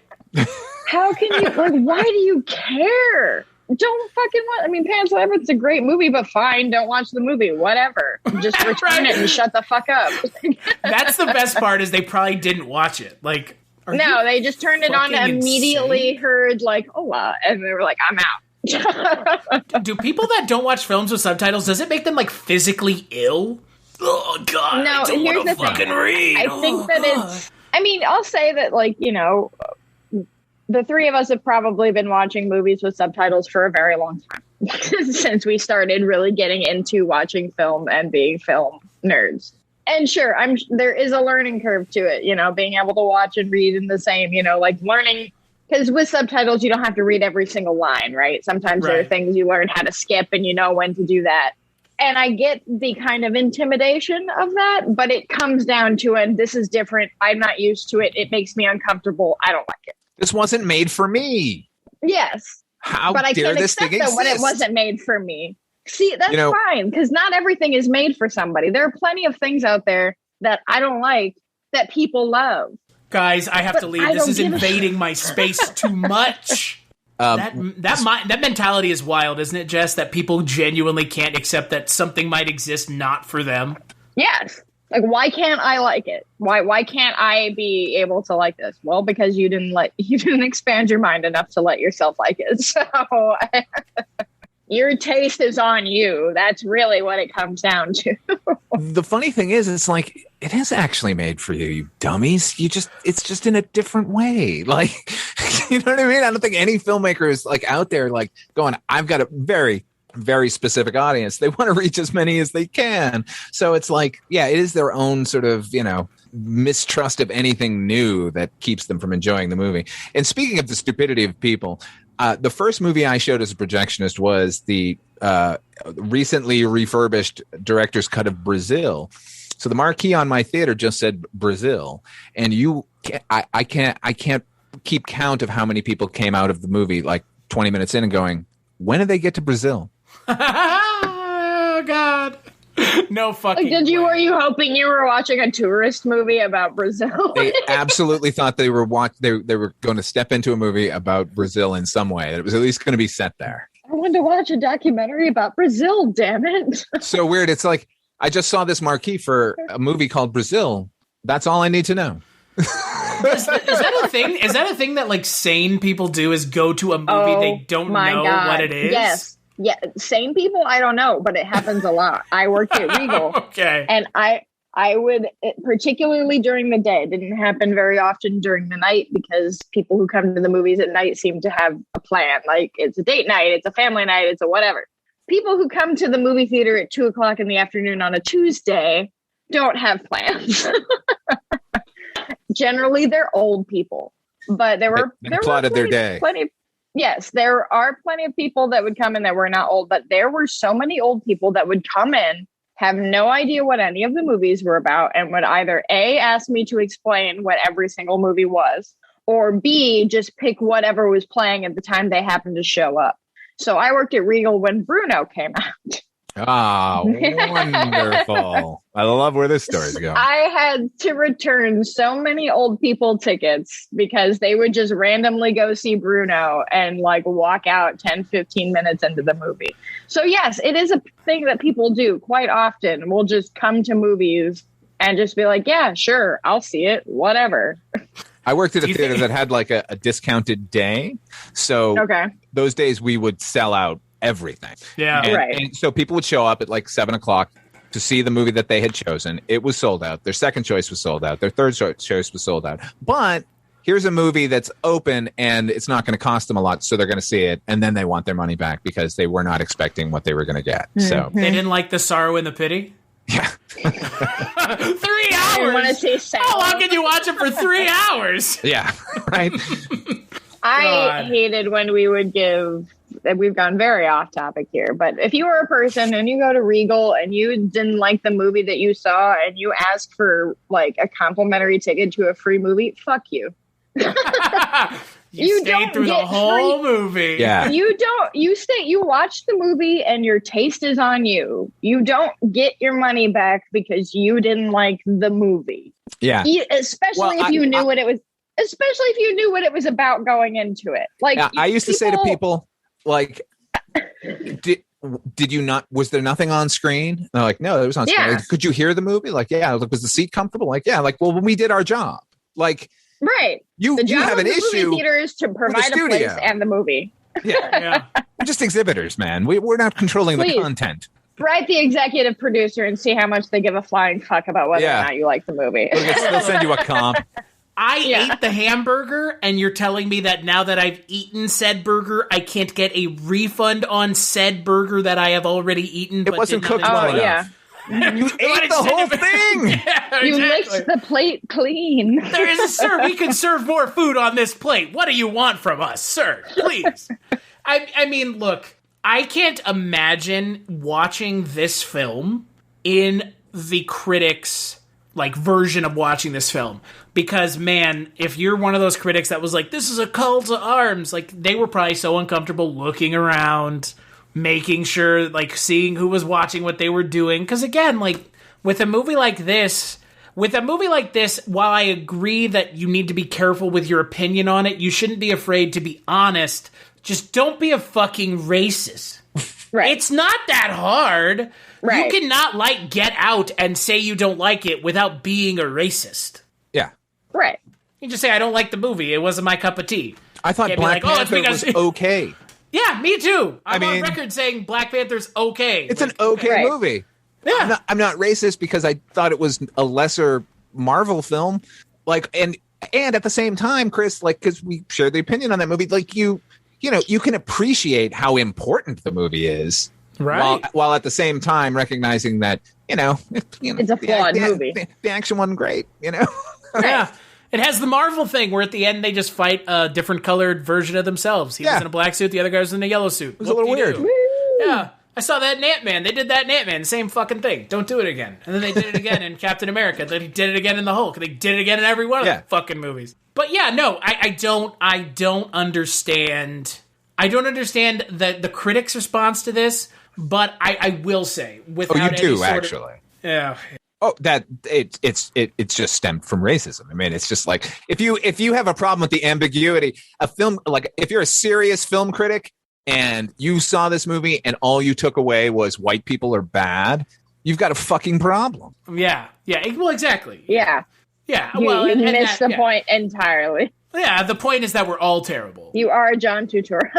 [SPEAKER 2] How can you, why do you care? Don't fucking want, I mean, Pan's Labyrinth's a great movie, but fine, don't watch the movie, whatever. Just return it and shut the fuck up.
[SPEAKER 1] That's the best part, is they probably didn't watch it. Like,
[SPEAKER 2] they just turned it on and immediately heard, like, hola, and they were like, I'm out.
[SPEAKER 1] Do people that don't watch films with subtitles, does it make them, like, physically ill? Oh, God,
[SPEAKER 2] no,
[SPEAKER 1] I don't want to fucking read.
[SPEAKER 2] I think that it's, I mean, I'll say that, like, you know, the three of us have probably been watching movies with subtitles for a very long time since we started really getting into watching film and being film nerds. And sure, there is a learning curve to it, you know, being able to watch and read in the same, you know, like learning, because with subtitles, you don't have to read every single line, right? Sometimes there are things you learn how to skip and you know when to do that. And I get the kind of intimidation of that, but it comes down to, and this is different. I'm not used to it. It makes me uncomfortable. I don't like it.
[SPEAKER 3] This wasn't made for me.
[SPEAKER 2] Yes.
[SPEAKER 3] But I can't accept that
[SPEAKER 2] when it wasn't made for me. See, that's fine, because not everything is made for somebody. There are plenty of things out there that I don't like that people love.
[SPEAKER 1] Guys, I have to leave. This is invading my space too much. That mentality is wild, isn't it, Jess? That people genuinely can't accept that something might exist not for them.
[SPEAKER 2] Yes. Like, why can't I like it? Why can't I be able to like this? Well, because you didn't expand your mind enough to let yourself like it. So, Your taste is on you. That's really what it comes down to.
[SPEAKER 3] The funny thing is, it's like, it is actually made for you, you dummies. It's just in a different way. Like, you know what I mean? I don't think any filmmaker is like out there like going, I've got a very, very specific audience. They want to reach as many as they can. So it's like, yeah, it is their own sort of, mistrust of anything new that keeps them from enjoying the movie. And speaking of the stupidity of people, the first movie I showed as a projectionist was the recently refurbished director's cut of Brazil. So the marquee on my theater just said Brazil, and I can't keep count of how many people came out of the movie like 20 minutes in and going, when did they get to Brazil?
[SPEAKER 1] Oh God. No fucking
[SPEAKER 2] Were you hoping you were watching a tourist movie about Brazil?
[SPEAKER 3] They absolutely thought they were going to step into a movie about Brazil in some way. It was at least going to be set there.
[SPEAKER 2] I wanted to watch a documentary about Brazil, damn it.
[SPEAKER 3] So weird. It's like, I just saw this marquee for a movie called Brazil. That's all I need to know.
[SPEAKER 1] Is that a thing? Is that a thing that like sane people do, is go to a movie they don't know what it is?
[SPEAKER 2] Yes. Yeah, sane people, I don't know, but it happens a lot. I worked at Regal.
[SPEAKER 1] Okay.
[SPEAKER 2] And I would, particularly during the day, it didn't happen very often during the night because people who come to the movies at night seem to have a plan. Like, it's a date night, it's a family night, it's a whatever. People who come to the movie theater at 2:00 in the afternoon on a Tuesday don't have plans. Generally, they're old people. But there were
[SPEAKER 3] plotted their day.
[SPEAKER 2] Yes, there are plenty of people that would come in that were not old, but there were so many old people that would come in, have no idea what any of the movies were about, and would either A, ask me to explain what every single movie was, or B, just pick whatever was playing at the time they happened to show up. So I worked at Regal when Bruno came out.
[SPEAKER 3] Ah, wonderful. I love where this story's going.
[SPEAKER 2] I had to return so many old people tickets because they would just randomly go see Bruno and like walk out 10, 15 minutes into the movie. So yes, it is a thing that people do quite often. We'll just come to movies and just be like, yeah, sure, I'll see it, whatever.
[SPEAKER 3] I worked at a theater that had like a discounted day. So those days we would sell out everything.
[SPEAKER 1] Yeah.
[SPEAKER 3] And so people would show up at like 7:00 to see the movie that they had chosen. It was sold out. Their second choice was sold out. Their third choice was sold out. But here's a movie that's open and it's not going to cost them a lot. So they're going to see it. And then they want their money back because they were not expecting what they were going to get.
[SPEAKER 2] Mm-hmm.
[SPEAKER 3] So
[SPEAKER 1] they didn't like The Sorrow and the Pity?
[SPEAKER 3] Yeah.
[SPEAKER 1] 3 hours.
[SPEAKER 2] Want to see
[SPEAKER 1] How long can you watch it for 3 hours?
[SPEAKER 3] Yeah. Right.
[SPEAKER 2] I hated when we would give, we've gone very off topic here, but if you were a person and you go to Regal and you didn't like the movie that you saw and you asked for like a complimentary ticket to a free movie, fuck you.
[SPEAKER 1] You stayed through the whole movie.
[SPEAKER 3] Yeah.
[SPEAKER 2] You watch the movie and your taste is on you. You don't get your money back because you didn't like the movie.
[SPEAKER 3] Yeah.
[SPEAKER 2] Especially if you knew what it was about going into it. Like
[SPEAKER 3] I used to say to people, like, did you not, was there nothing on screen? And they're like, no, it was on screen. Like, could you hear the movie? Like, yeah. Like, was the seat comfortable? Like, yeah. Like, well, when we did our job, like,
[SPEAKER 2] right.
[SPEAKER 3] You have an issue.
[SPEAKER 2] Movie theater is to provide a place and the movie.
[SPEAKER 3] Yeah. We're just exhibitors, man. We're not controlling the content.
[SPEAKER 2] Write the executive producer and see how much they give a flying fuck about whether or not you like the movie.
[SPEAKER 3] They'll send you a comp.
[SPEAKER 1] I ate the hamburger, and you're telling me that now that I've eaten said burger, I can't get a refund on said burger that I have already eaten.
[SPEAKER 3] It wasn't cooked well enough.
[SPEAKER 2] Yeah.
[SPEAKER 3] You ate the whole thing.
[SPEAKER 1] Yeah,
[SPEAKER 2] you licked the plate clean.
[SPEAKER 1] Sir, we can serve more food on this plate. What do you want from us, sir? Please. I mean, look, I can't imagine watching this film in the critics' like version of watching this film. Because, man, if you're one of those critics that was like, this is a call to arms, like, they were probably so uncomfortable looking around, making sure, like, seeing who was watching what they were doing. Because, again, like, with a movie like this, while I agree that you need to be careful with your opinion on it, you shouldn't be afraid to be honest. Just don't be a fucking racist.
[SPEAKER 2] Right.
[SPEAKER 1] It's not that hard.
[SPEAKER 2] Right.
[SPEAKER 1] You cannot like Get Out and say you don't like it without being a racist.
[SPEAKER 3] Yeah.
[SPEAKER 2] Right.
[SPEAKER 1] You just say, I don't like the movie. It wasn't my cup of tea.
[SPEAKER 3] I thought Black Panther was okay.
[SPEAKER 1] Yeah, me too. I'm
[SPEAKER 3] mean,
[SPEAKER 1] on record saying Black Panther's okay.
[SPEAKER 3] It's an okay movie.
[SPEAKER 1] Yeah.
[SPEAKER 3] I'm not racist because I thought it was a lesser Marvel film. Like, and at the same time, Chris, like, because we shared the opinion on that movie, like you can appreciate how important the movie is.
[SPEAKER 1] Right.
[SPEAKER 3] While at the same time recognizing that,
[SPEAKER 2] it's a flawed movie.
[SPEAKER 3] The action wasn't great,
[SPEAKER 1] Yeah. It has the Marvel thing where at the end they just fight a different colored version of themselves. He was in a black suit, the other guy was in a yellow suit.
[SPEAKER 3] It was a little weird.
[SPEAKER 1] Yeah. I saw that in Ant-Man. They did that in Ant-Man. Same fucking thing. Don't do it again. And then they did it again in Captain America. They did it again in the Hulk. They did it again in every one of the fucking movies. But yeah, no, I don't understand. I don't understand the critics' response to this, but I will say without
[SPEAKER 3] you do actually.
[SPEAKER 1] Yeah.
[SPEAKER 3] Oh, that it's just stemmed from racism. I mean, it's just like if you have a problem with the ambiguity, a film, like if you're a serious film critic and you saw this movie and all you took away was white people are bad, you've got a fucking problem.
[SPEAKER 1] Yeah. Well, exactly.
[SPEAKER 2] Yeah.
[SPEAKER 1] Yeah.
[SPEAKER 2] You missed the point entirely.
[SPEAKER 1] Yeah. The point is that we're all terrible.
[SPEAKER 2] You are John Turturro.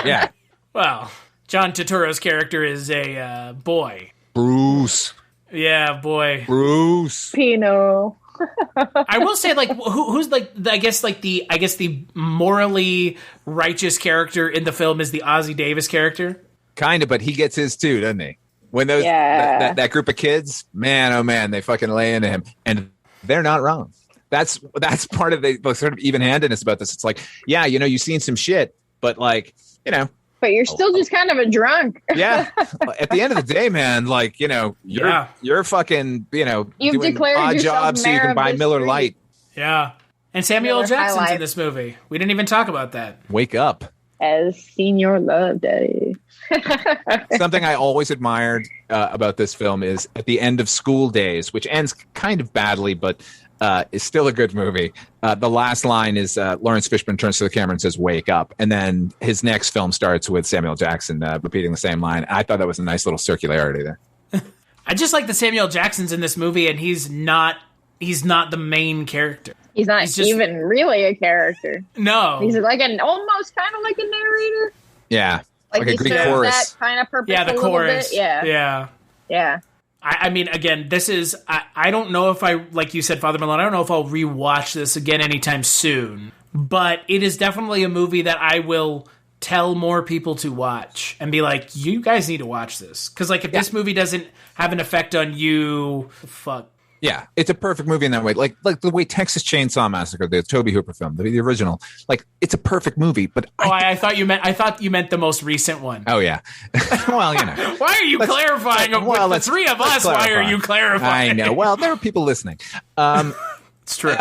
[SPEAKER 3] Yeah.
[SPEAKER 1] Well, John Turturro's character is a boy.
[SPEAKER 3] Bruce.
[SPEAKER 1] Yeah, boy.
[SPEAKER 3] Bruce.
[SPEAKER 2] Pino.
[SPEAKER 1] I will say, like, who's like, I guess the morally righteous character in the film is the Ozzie Davis character.
[SPEAKER 3] Kind of, but he gets his too, doesn't he? When those that group of kids, man, oh man, they fucking lay into him, and they're not wrong. That's part of the sort of even-handedness about this. It's like, yeah, you've seen some shit, but like,
[SPEAKER 2] But you're still just kind of a drunk.
[SPEAKER 3] Yeah. At the end of the day, man, like, you're fucking,
[SPEAKER 2] You've
[SPEAKER 3] doing
[SPEAKER 2] declared
[SPEAKER 3] odd
[SPEAKER 2] yourself
[SPEAKER 3] jobs so you can buy Miller Lite.
[SPEAKER 1] Yeah. And Samuel L. Jackson's in this movie. We didn't even talk about that.
[SPEAKER 3] Wake up.
[SPEAKER 2] As Senior Love Day.
[SPEAKER 3] Something I always admired about this film is at the end of School Days, which ends kind of badly, but is still a good movie. The last line is Lawrence Fishburne turns to the camera and says, "Wake up." And then his next film starts with Samuel Jackson repeating the same line. I thought that was a nice little circularity there.
[SPEAKER 1] I just like that Samuel Jackson's in this movie and he's not the main character.
[SPEAKER 2] He's not just even really a character.
[SPEAKER 1] No.
[SPEAKER 2] He's like almost kind of like a narrator.
[SPEAKER 3] Yeah. Like a Greek
[SPEAKER 2] That
[SPEAKER 3] chorus.
[SPEAKER 2] kind of purpose.
[SPEAKER 1] Yeah, the chorus.
[SPEAKER 2] Yeah.
[SPEAKER 1] I mean, again, this is, I don't know if like you said, Father Malone, I don't know if I'll rewatch this again anytime soon, but it is definitely a movie that I will tell more people to watch and be like, you guys need to watch this. Because, like, if this movie doesn't have an effect on you, fuck.
[SPEAKER 3] Yeah, it's a perfect movie in that way. Like the way Texas Chainsaw Massacre, the Tobe Hooper film, the original, like it's a perfect movie. But
[SPEAKER 1] I thought you meant the most recent one.
[SPEAKER 3] Oh yeah, well
[SPEAKER 1] why are you clarifying? With the three of us, why are you clarifying?
[SPEAKER 3] I know. Well, there are people listening.
[SPEAKER 1] It's true.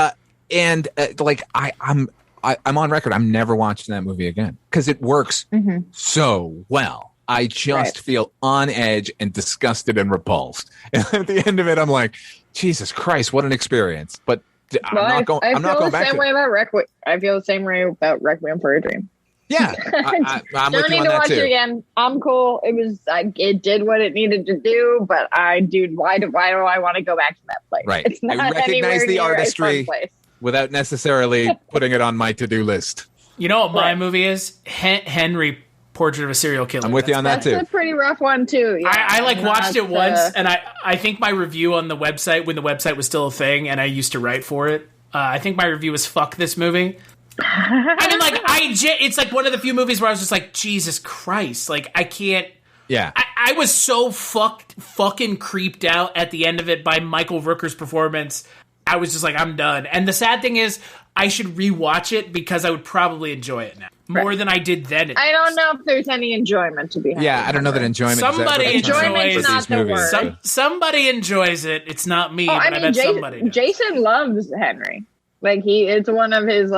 [SPEAKER 3] Like I'm on record. I'm never watching that movie again because it works so well. I just feel on edge and disgusted and repulsed. And at the end of it, I'm like, Jesus Christ, what an experience! But I'm not going back to it.
[SPEAKER 2] I feel the same way about Requiem for a Dream.
[SPEAKER 3] Yeah, I'm with you on that too. Don't need to watch it again.
[SPEAKER 2] I'm cool. It was it did what it needed to do, but why do I want to go back to that place?
[SPEAKER 3] Right.
[SPEAKER 2] It's not
[SPEAKER 3] I recognize the artistry
[SPEAKER 2] place.
[SPEAKER 3] without necessarily putting it on my to-do list.
[SPEAKER 1] You know what my movie is? Henry. Portrait of a Serial Killer.
[SPEAKER 3] I'm with you on that too.
[SPEAKER 2] That's a pretty rough one too. Yeah,
[SPEAKER 1] I watched it once, and I think my review on the website, when the website was still a thing, and I used to write for it, I think my review was "fuck this movie." I mean, like it's like one of the few movies where I was just like, Jesus Christ, like I can't.
[SPEAKER 3] Yeah,
[SPEAKER 1] I was so fucking creeped out at the end of it by Michael Rooker's performance. I was just like, I'm done. And the sad thing is, I should rewatch it because I would probably enjoy it now more than I did then.
[SPEAKER 2] I don't know if there's any enjoyment to be had.
[SPEAKER 3] Yeah, I don't know that enjoyment.
[SPEAKER 1] Somebody enjoys
[SPEAKER 2] not the word.
[SPEAKER 1] Somebody enjoys it. It's not me, but I bet somebody does.
[SPEAKER 2] Jason loves Henry. Like it's one of his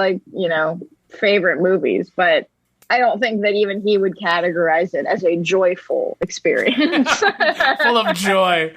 [SPEAKER 2] favorite movies, but I don't think that even he would categorize it as a joyful experience.
[SPEAKER 1] Full of joy.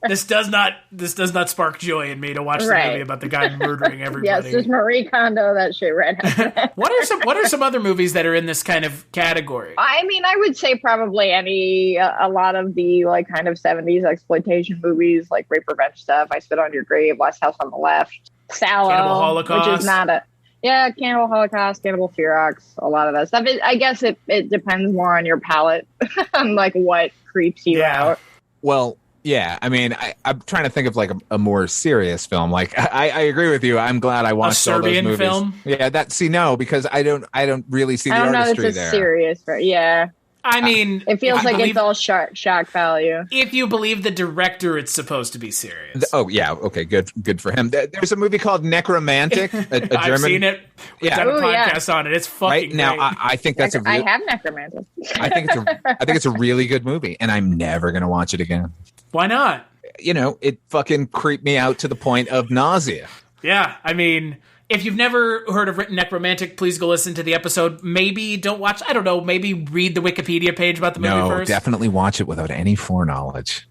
[SPEAKER 1] This does not spark joy in me to watch the movie about the guy murdering everybody.
[SPEAKER 2] Yes, just Marie Kondo that shit right now.
[SPEAKER 1] What are some other movies that are in this kind of category?
[SPEAKER 2] I mean, I would say probably a lot of the kind of 70s exploitation movies, like Rape Revenge stuff, I Spit on Your Grave, Last House on the Left, Sallow,
[SPEAKER 1] Cannibal Holocaust.
[SPEAKER 2] which is not a Yeah, Cannibal Holocaust, Cannibal Ferox, a lot of that stuff. I guess it depends more on your palate, on like what creeps you out.
[SPEAKER 3] Well, yeah. I mean, I'm trying to think of like a more serious film. Like, I agree with you. I'm glad I watched all those
[SPEAKER 1] Serbian
[SPEAKER 3] movies.
[SPEAKER 1] film.
[SPEAKER 3] Yeah, no, because I don't really see the
[SPEAKER 2] I don't know if
[SPEAKER 3] artistry
[SPEAKER 2] it's
[SPEAKER 3] there.
[SPEAKER 2] serious, but yeah.
[SPEAKER 1] I mean,
[SPEAKER 2] it feels like it's all shock value.
[SPEAKER 1] If you believe the director, it's supposed to be serious.
[SPEAKER 3] Oh yeah, okay, good for him. There's a movie called Necromantic. A German.
[SPEAKER 1] I've seen it. We've done a podcast on it. It's fucking
[SPEAKER 3] right now.
[SPEAKER 1] great.
[SPEAKER 3] I think that's
[SPEAKER 2] I have Necromantic.
[SPEAKER 3] I think it's a really good movie, and I'm never gonna watch it again.
[SPEAKER 1] Why not?
[SPEAKER 3] You know, it fucking creeped me out to the point of nausea.
[SPEAKER 1] Yeah, I mean, if you've never heard of Necromantic, please go listen to the episode. Maybe don't watch, I don't know, maybe read the Wikipedia page about the movie first.
[SPEAKER 3] No, definitely watch it without any foreknowledge.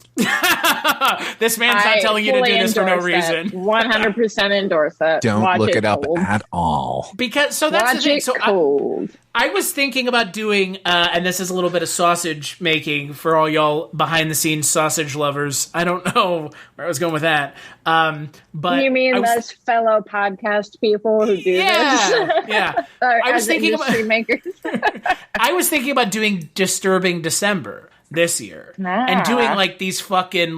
[SPEAKER 1] This man's not telling you to do this for no reason.
[SPEAKER 2] 100% endorse that.
[SPEAKER 3] Don't
[SPEAKER 2] watch
[SPEAKER 3] look it up
[SPEAKER 2] cold.
[SPEAKER 3] at all.
[SPEAKER 1] Because, so that's
[SPEAKER 2] watch
[SPEAKER 1] the thing.
[SPEAKER 2] it
[SPEAKER 1] So
[SPEAKER 2] cold.
[SPEAKER 1] I was thinking about doing, and this is a little bit of sausage making for all y'all behind the scenes sausage lovers. I don't know where I was going with that. But
[SPEAKER 2] you mean those fellow podcast people who do this?
[SPEAKER 1] Yeah. I was thinking about
[SPEAKER 2] makers.
[SPEAKER 1] I was thinking about doing Disturbing December this year and doing like these fucking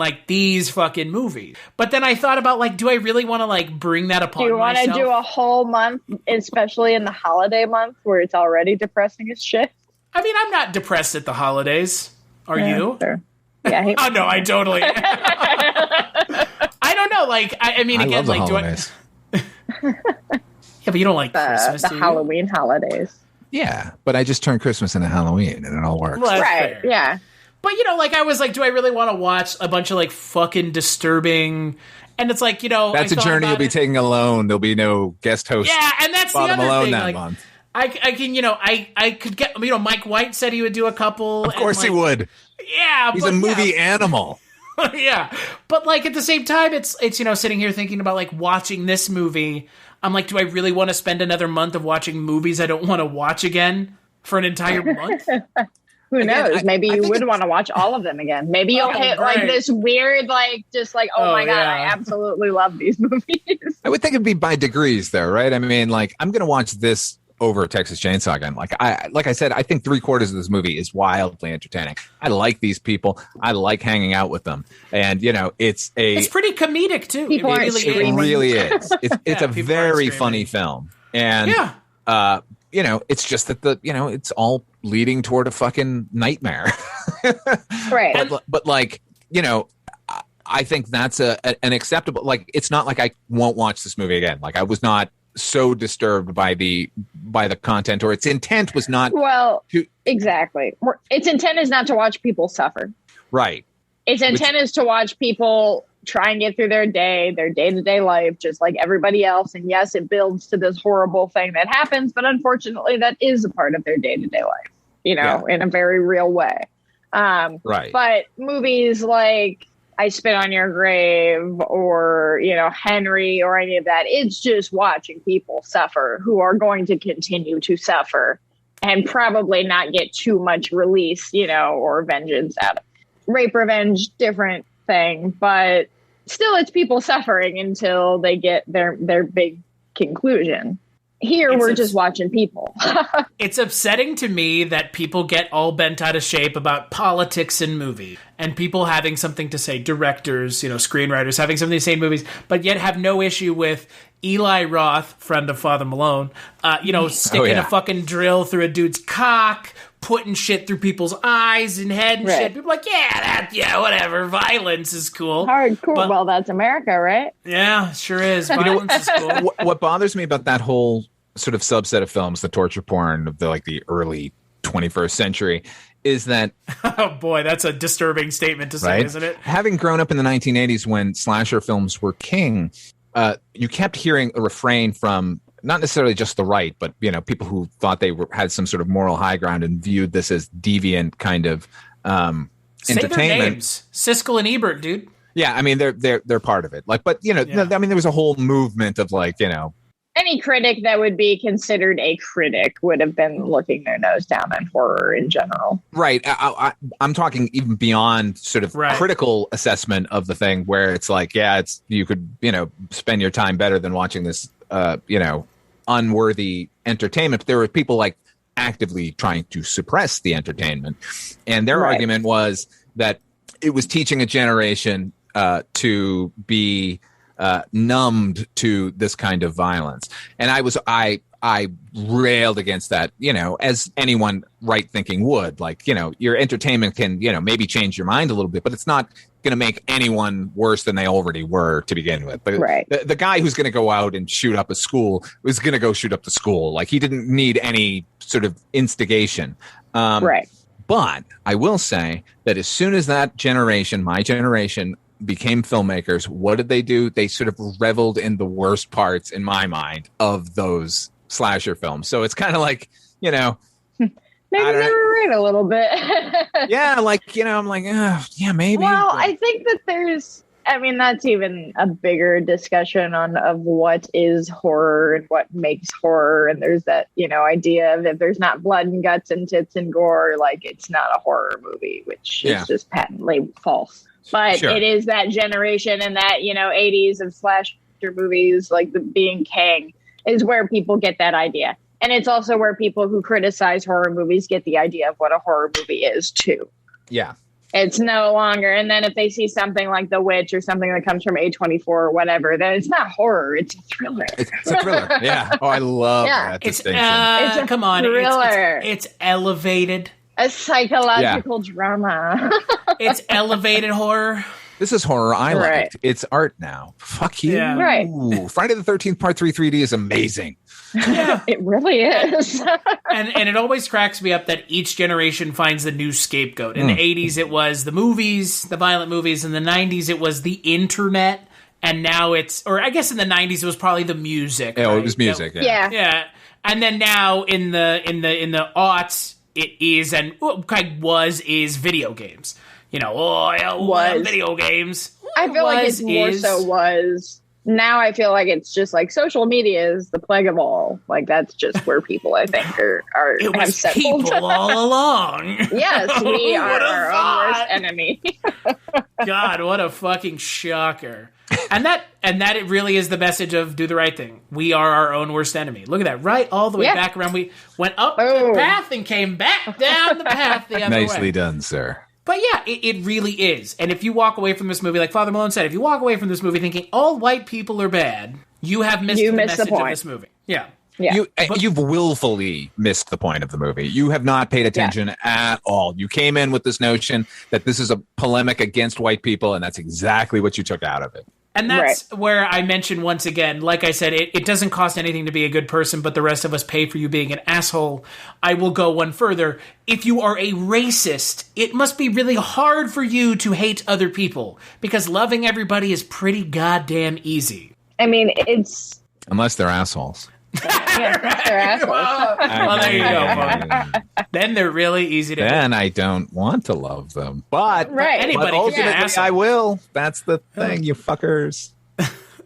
[SPEAKER 1] movies. But then I thought about like, do I really want to like bring that upon myself?
[SPEAKER 2] Do you want to do a whole month, especially in the holiday month where it's already depressing as shit?
[SPEAKER 1] I mean, I'm not depressed at the holidays. Are you?
[SPEAKER 2] Sure. Yeah.
[SPEAKER 1] Oh no, I totally. I don't know. Like, I mean, again,
[SPEAKER 3] love the
[SPEAKER 1] like,
[SPEAKER 3] holidays.
[SPEAKER 1] Yeah, but you don't like Christmas,
[SPEAKER 2] the
[SPEAKER 1] do you?
[SPEAKER 2] Halloween holidays.
[SPEAKER 3] Yeah, but I just turned Christmas into Halloween, and it all works.
[SPEAKER 1] Well, that's
[SPEAKER 2] right?
[SPEAKER 1] fair.
[SPEAKER 2] Yeah.
[SPEAKER 1] But you know, like, I was like, do I really want to watch a bunch of like fucking disturbing? And it's like, you know,
[SPEAKER 3] that's a journey you'll be taking alone. There'll be no guest host.
[SPEAKER 1] Yeah, and that's the other
[SPEAKER 3] Malone
[SPEAKER 1] thing.
[SPEAKER 3] that
[SPEAKER 1] Like,
[SPEAKER 3] month.
[SPEAKER 1] I can, you know, I could get, you know, Mike White said he would do a couple.
[SPEAKER 3] Of course he would.
[SPEAKER 1] Yeah,
[SPEAKER 3] he's a movie animal.
[SPEAKER 1] Yeah, but like at the same time, it's you know, sitting here thinking about like watching this movie. I'm like, do I really want to spend another month of watching movies I don't want to watch again for an entire month?
[SPEAKER 2] Who knows? Maybe you would want to watch all of them again. Maybe you'll hit like this weird, like, just like, oh my God, I absolutely love these movies.
[SPEAKER 3] I would think it'd be by degrees, though, right? I mean, like, I'm going to watch this over Texas Chainsaw again. Like I said, I think 3/4 of this movie is wildly entertaining. I like these people. I like hanging out with them, and you know, it's
[SPEAKER 1] pretty comedic too.
[SPEAKER 2] People
[SPEAKER 1] it
[SPEAKER 3] really is. It's a very funny film, and you know, it's just that it's all leading toward a fucking nightmare,
[SPEAKER 2] right?
[SPEAKER 3] But like, you know, I think that's an acceptable. Like, it's not like I won't watch this movie again. Like, I was not so disturbed by the content, or its intent was not.
[SPEAKER 2] Well, exactly. Its intent is not to watch people suffer.
[SPEAKER 3] Right.
[SPEAKER 2] Its intent is to watch people try and get through their day-to-day life, just like everybody else. And yes, it builds to this horrible thing that happens, but unfortunately, that is a part of their day-to-day life. You know, in a very real way.
[SPEAKER 3] Right.
[SPEAKER 2] But movies like I Spit on Your Grave or, you know, Henry or any of that, it's just watching people suffer who are going to continue to suffer and probably not get too much release, you know, or vengeance out of it. Rape revenge, different thing, but still it's people suffering until they get their big conclusion. Here, we're just watching people.
[SPEAKER 1] It's upsetting to me that people get all bent out of shape about politics in movies and people having something to say, directors, you know, screenwriters having something to say in movies, but yet have no issue with Eli Roth, friend of Father Malone, you know, sticking a fucking drill through a dude's cock, putting shit through people's eyes and head and shit. People are like, whatever. Violence is cool.
[SPEAKER 2] Hardcore. But, well, that's America, right?
[SPEAKER 1] Yeah, sure is. Violence is cool.
[SPEAKER 3] What bothers me about that whole sort of subset of films, the torture porn of the early 21st century, is that
[SPEAKER 1] oh boy, that's a disturbing statement to say, right? Isn't it?
[SPEAKER 3] Having grown up in the 1980s when slasher films were king, you kept hearing a refrain from not necessarily just the right, but you know, people who thought they had some sort of moral high ground and viewed this as deviant kind of entertainment.
[SPEAKER 1] Say their names. Siskel and Ebert, dude.
[SPEAKER 3] Yeah, I mean they're part of it. Like, but you know, I mean, there was a whole movement of like, you know,
[SPEAKER 2] any critic that would be considered a critic would have been looking their nose down on horror in general.
[SPEAKER 3] Right. I'm talking even beyond sort of critical assessment of the thing, where it's like, you could, you know, spend your time better than watching this, you know, unworthy entertainment. There were people like actively trying to suppress the entertainment. And their argument was that it was teaching a generation to be numbed to this kind of violence. And I railed against that, as anyone right thinking would. Like, your entertainment can, maybe change your mind a little bit, but it's not going to make anyone worse than they already were to begin with. The guy who's going to go out and shoot up a school was going to go shoot up the school. Like, he didn't need any sort of instigation. But I will say that as soon as that generation, my generation, became filmmakers, what did they do? They sort of reveled in the worst parts, in my mind, of those slasher films. So it's kind of like,
[SPEAKER 2] maybe they were right a little bit.
[SPEAKER 3] Yeah, like, I'm like, yeah, maybe.
[SPEAKER 2] Well, I think that that's even a bigger discussion of what is horror and what makes horror. And there's that, idea of if there's not blood and guts and tits and gore, like, it's not a horror movie, which is just patently false. But it is that generation and that, 80s of slasher movies, like the being king, is where people get that idea. And it's also where people who criticize horror movies get the idea of what a horror movie is, too.
[SPEAKER 3] Yeah.
[SPEAKER 2] It's no longer. And then if they see something like The Witch or something that comes from A24 or whatever, then it's not horror. It's a thriller.
[SPEAKER 3] It's a thriller. Yeah. Oh, I love that distinction.
[SPEAKER 2] It's a
[SPEAKER 1] come on.
[SPEAKER 2] thriller.
[SPEAKER 1] It's elevated.
[SPEAKER 2] A psychological drama.
[SPEAKER 1] It's elevated horror.
[SPEAKER 3] This is horror I liked. It's art now. Fuck you.
[SPEAKER 1] Yeah.
[SPEAKER 2] Right.
[SPEAKER 3] Friday the 13th Part 3 3D is amazing.
[SPEAKER 1] Yeah.
[SPEAKER 2] It really is.
[SPEAKER 1] and it always cracks me up that each generation finds a new scapegoat. In the 80s, it was the movies, the violent movies. In the 90s, it was the internet. And now or I guess in the 90s, it was probably the music.
[SPEAKER 3] Oh,
[SPEAKER 1] right?
[SPEAKER 3] it was music.
[SPEAKER 1] Yeah. And then now in the aughts, it is is video games. Video games.
[SPEAKER 2] I feel like it's more so was. Now I feel like it's just like social media is the plague of all. Like, that's just where people, I think, are
[SPEAKER 1] it
[SPEAKER 2] have
[SPEAKER 1] was
[SPEAKER 2] settled.
[SPEAKER 1] people all along.
[SPEAKER 2] Yes, we are our own worst enemy.
[SPEAKER 1] God, what a fucking shocker. And that it really is the message of do the right thing. We are our own worst enemy. Look at that. Right all the way back around. We went up the path and came back down the path the other way.
[SPEAKER 3] Nicely done, sir.
[SPEAKER 1] But yeah, it really is. And if you walk away from this movie, like Father Malone said, if you walk away from this movie thinking all white people are bad, you have missed the message of this movie. Yeah.
[SPEAKER 3] You've willfully missed the point of the movie. You have not paid attention at all. You came in with this notion that this is a polemic against white people, and that's exactly what you took out of it.
[SPEAKER 1] And that's where I mentioned once again, like I said, it doesn't cost anything to be a good person, but the rest of us pay for you being an asshole. I will go one further. If you are a racist, it must be really hard for you to hate other people, because loving everybody is pretty goddamn easy.
[SPEAKER 2] I mean, it's...
[SPEAKER 3] Unless they're assholes.
[SPEAKER 2] They're assholes.
[SPEAKER 1] Well, there you go. Then they're really easy to hate.
[SPEAKER 3] Then I don't want to love them. But
[SPEAKER 1] anybody
[SPEAKER 3] ultimately
[SPEAKER 1] can be an asshole.
[SPEAKER 3] I will. That's the thing, you fuckers.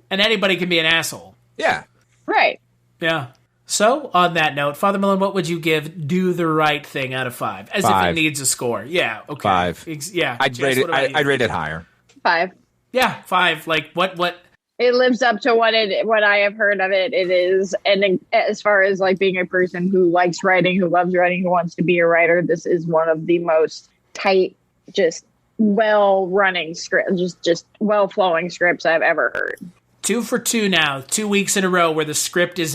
[SPEAKER 1] And anybody can be an asshole.
[SPEAKER 3] Yeah.
[SPEAKER 2] Right.
[SPEAKER 1] Yeah. So, on that note, Father Malone, what would you give Do the Right Thing out of 5? As
[SPEAKER 3] 5.
[SPEAKER 1] if it needs a score. Yeah, okay.
[SPEAKER 3] 5.
[SPEAKER 1] Yeah.
[SPEAKER 3] I'd rate it higher.
[SPEAKER 2] 5.
[SPEAKER 1] Yeah, 5. Like, what?
[SPEAKER 2] It lives up to what I have heard of it. It is, and as far as like being a person who likes writing, who loves writing, who wants to be a writer, this is one of the most tight, just well-running scripts, just well-flowing scripts I've ever heard.
[SPEAKER 1] 2 for 2 now, 2 weeks in a row where the script is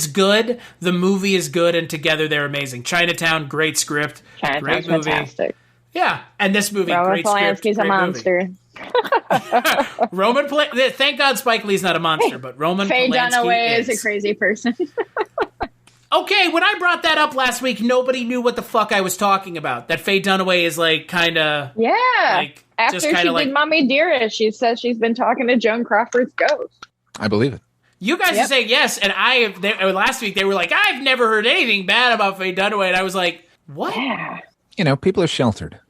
[SPEAKER 1] good, the movie is good, and together they're amazing. Chinatown, great script, great movie.
[SPEAKER 2] Fantastic.
[SPEAKER 1] Yeah, and this movie,
[SPEAKER 2] Roman
[SPEAKER 1] great script,
[SPEAKER 2] Polanski's a monster.
[SPEAKER 1] Movie. Thank God Spike Lee's not a monster, but Roman
[SPEAKER 2] Faye
[SPEAKER 1] Polanski
[SPEAKER 2] Dunaway is a crazy person.
[SPEAKER 1] Okay, when I brought that up last week, nobody knew what the fuck I was talking about. That Faye Dunaway is like kind of
[SPEAKER 2] like after she did Mommy Dearest, she says she's been talking to Joan Crawford's ghost.
[SPEAKER 3] I believe it.
[SPEAKER 1] You guys are saying yes, and last week they were like, I've never heard anything bad about Faye Dunaway, and I was like, what?
[SPEAKER 2] Yeah.
[SPEAKER 3] People are sheltered.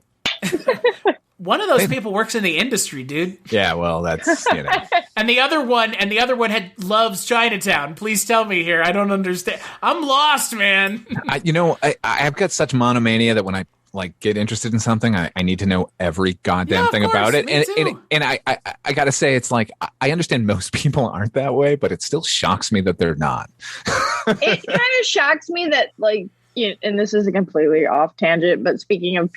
[SPEAKER 1] One of those people works in the industry, dude.
[SPEAKER 3] Yeah, well, that's,
[SPEAKER 1] And the other one loves Chinatown. Please tell me here. I don't understand. I'm lost, man.
[SPEAKER 3] I've got such monomania that when I like get interested in something, I need to know every goddamn thing about it. And I gotta say, it's like I understand most people aren't that way, but it still shocks me that they're not.
[SPEAKER 2] It kind of shocks me that, like, and this is a completely off tangent, but speaking of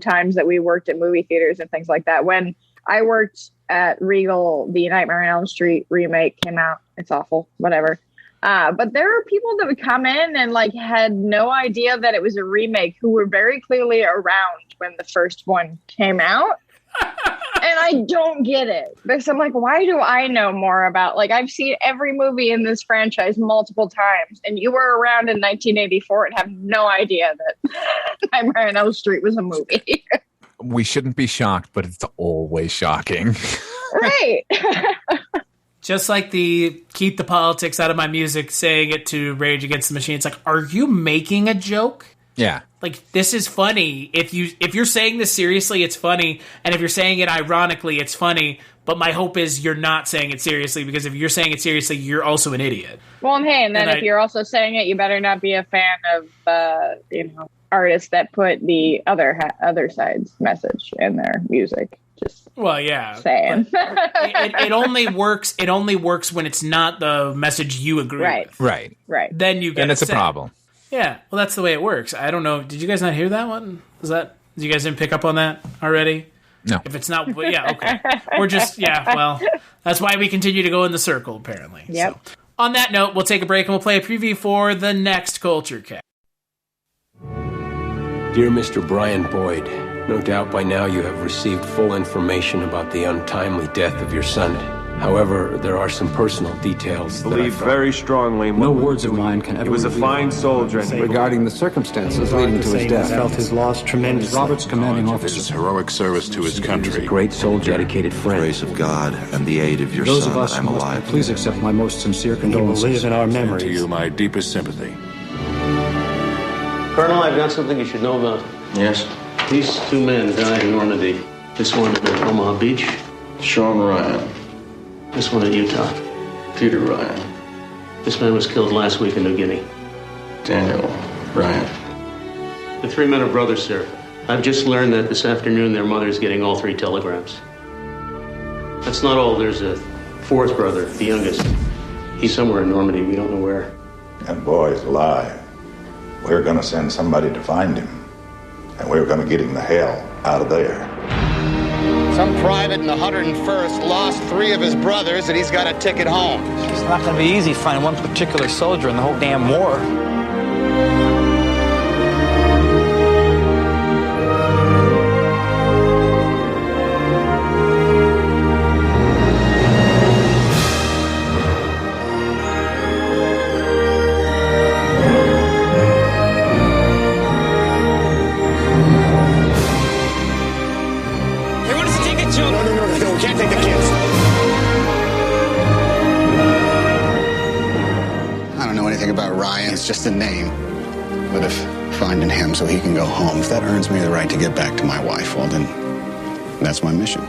[SPEAKER 2] times that we worked at movie theaters and things like that, when I worked at Regal, the Nightmare on Elm Street remake came out. It's awful, whatever. But there were people that would come in and like had no idea that it was a remake, who were very clearly around when the first one came out. And I don't get it, because I'm like, why do I know more about, like, I've seen every movie in this franchise multiple times, and you were around in 1984 and have no idea that Nightmare on Elm Street was a movie.
[SPEAKER 3] We shouldn't be shocked, but it's always shocking.
[SPEAKER 2] Right.
[SPEAKER 1] Just like the keep the politics out of my music, saying it to Rage Against the Machine. It's like, are you making a joke?
[SPEAKER 3] Yeah.
[SPEAKER 1] Like, this is funny. If you're saying this seriously, it's funny. And if you're saying it ironically, it's funny. But my hope is you're not saying it seriously, because if you're saying it seriously, you're also an idiot.
[SPEAKER 2] Well, and hey, and then if you're also saying it, you better not be a fan of, artists that put the other side's message in their music. Just saying.
[SPEAKER 1] it only works. It only works when it's not the message you agree with.
[SPEAKER 3] Right.
[SPEAKER 1] Then you get
[SPEAKER 3] and it's a problem.
[SPEAKER 1] Yeah, well, that's the way it works. I don't know. Did you guys not hear that one? You guys didn't pick up on that already?
[SPEAKER 3] No.
[SPEAKER 1] If it's not, yeah, okay. We're just, well, that's why we continue to go in the circle, apparently.
[SPEAKER 2] Yep.
[SPEAKER 1] So, on that note, we'll take a break and we'll play a preview for the next Culture Cast.
[SPEAKER 14] Dear Mr. Brian Boyd, no doubt by now you have received full information about the untimely death of your son. However, there are some personal details that I
[SPEAKER 15] believe very strongly.
[SPEAKER 16] No words of mine can ever.
[SPEAKER 15] He was a fine soldier.
[SPEAKER 16] Regarding the circumstances leading to his death,
[SPEAKER 17] felt his loss tremendously.
[SPEAKER 16] Robert's commanding officer.
[SPEAKER 18] His heroic service to his country.
[SPEAKER 16] He's a great soldier, dedicated friend.
[SPEAKER 18] The grace of God and the aid of your
[SPEAKER 16] Those
[SPEAKER 18] son
[SPEAKER 16] of us
[SPEAKER 18] that I'm alive.
[SPEAKER 16] Please accept my most sincere condolences.
[SPEAKER 17] He will live in our memories.
[SPEAKER 18] To you, my deepest sympathy.
[SPEAKER 19] Colonel, I've got something you should know about.
[SPEAKER 20] Yes?
[SPEAKER 19] These two men died in Normandy. This one at Omaha Beach.
[SPEAKER 20] Sean Ryan.
[SPEAKER 19] This one in Utah.
[SPEAKER 20] Peter Ryan.
[SPEAKER 19] This man was killed last week in New Guinea.
[SPEAKER 20] Daniel Ryan.
[SPEAKER 19] The three men are brothers, sir. I've just learned that this afternoon their mother's getting all three telegrams. That's not all. There's a fourth brother, the youngest. He's somewhere in Normandy. We don't know where.
[SPEAKER 21] That boy's alive. We're going to send somebody to find him. And we're going to get him the hell out of there.
[SPEAKER 22] Some private in the 101st lost 3 of his brothers, and he's got a ticket home.
[SPEAKER 23] It's not going to be easy finding one particular soldier in the whole damn war.
[SPEAKER 22] Just a name, but if finding him so he can go home, if that earns me the right to get back to my wife, well then, that's my mission.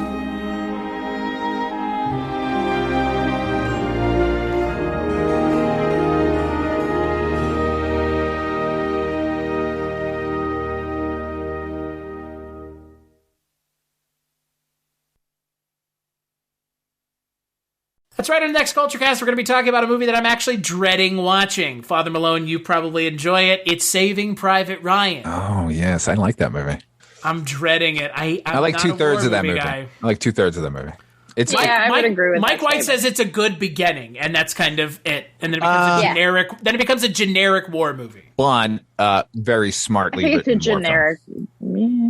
[SPEAKER 1] That's right, in the next Culture Cast, we're going to be talking about a movie that I'm actually dreading watching. Father Malone, you probably enjoy it. It's Saving Private Ryan.
[SPEAKER 3] Oh, yes. I like that movie.
[SPEAKER 1] I'm dreading it. I
[SPEAKER 3] like 2/3 of that movie.
[SPEAKER 1] Guy.
[SPEAKER 3] I like 2/3 of that movie. It's
[SPEAKER 2] I would agree with
[SPEAKER 1] Mike
[SPEAKER 2] that
[SPEAKER 1] White
[SPEAKER 2] statement.
[SPEAKER 1] says it's a good beginning, and that's kind of it. And then it becomes a generic. Then it becomes a generic war movie.
[SPEAKER 3] Blonde, very smartly
[SPEAKER 2] I think it's a
[SPEAKER 3] written war
[SPEAKER 2] generic. Yeah.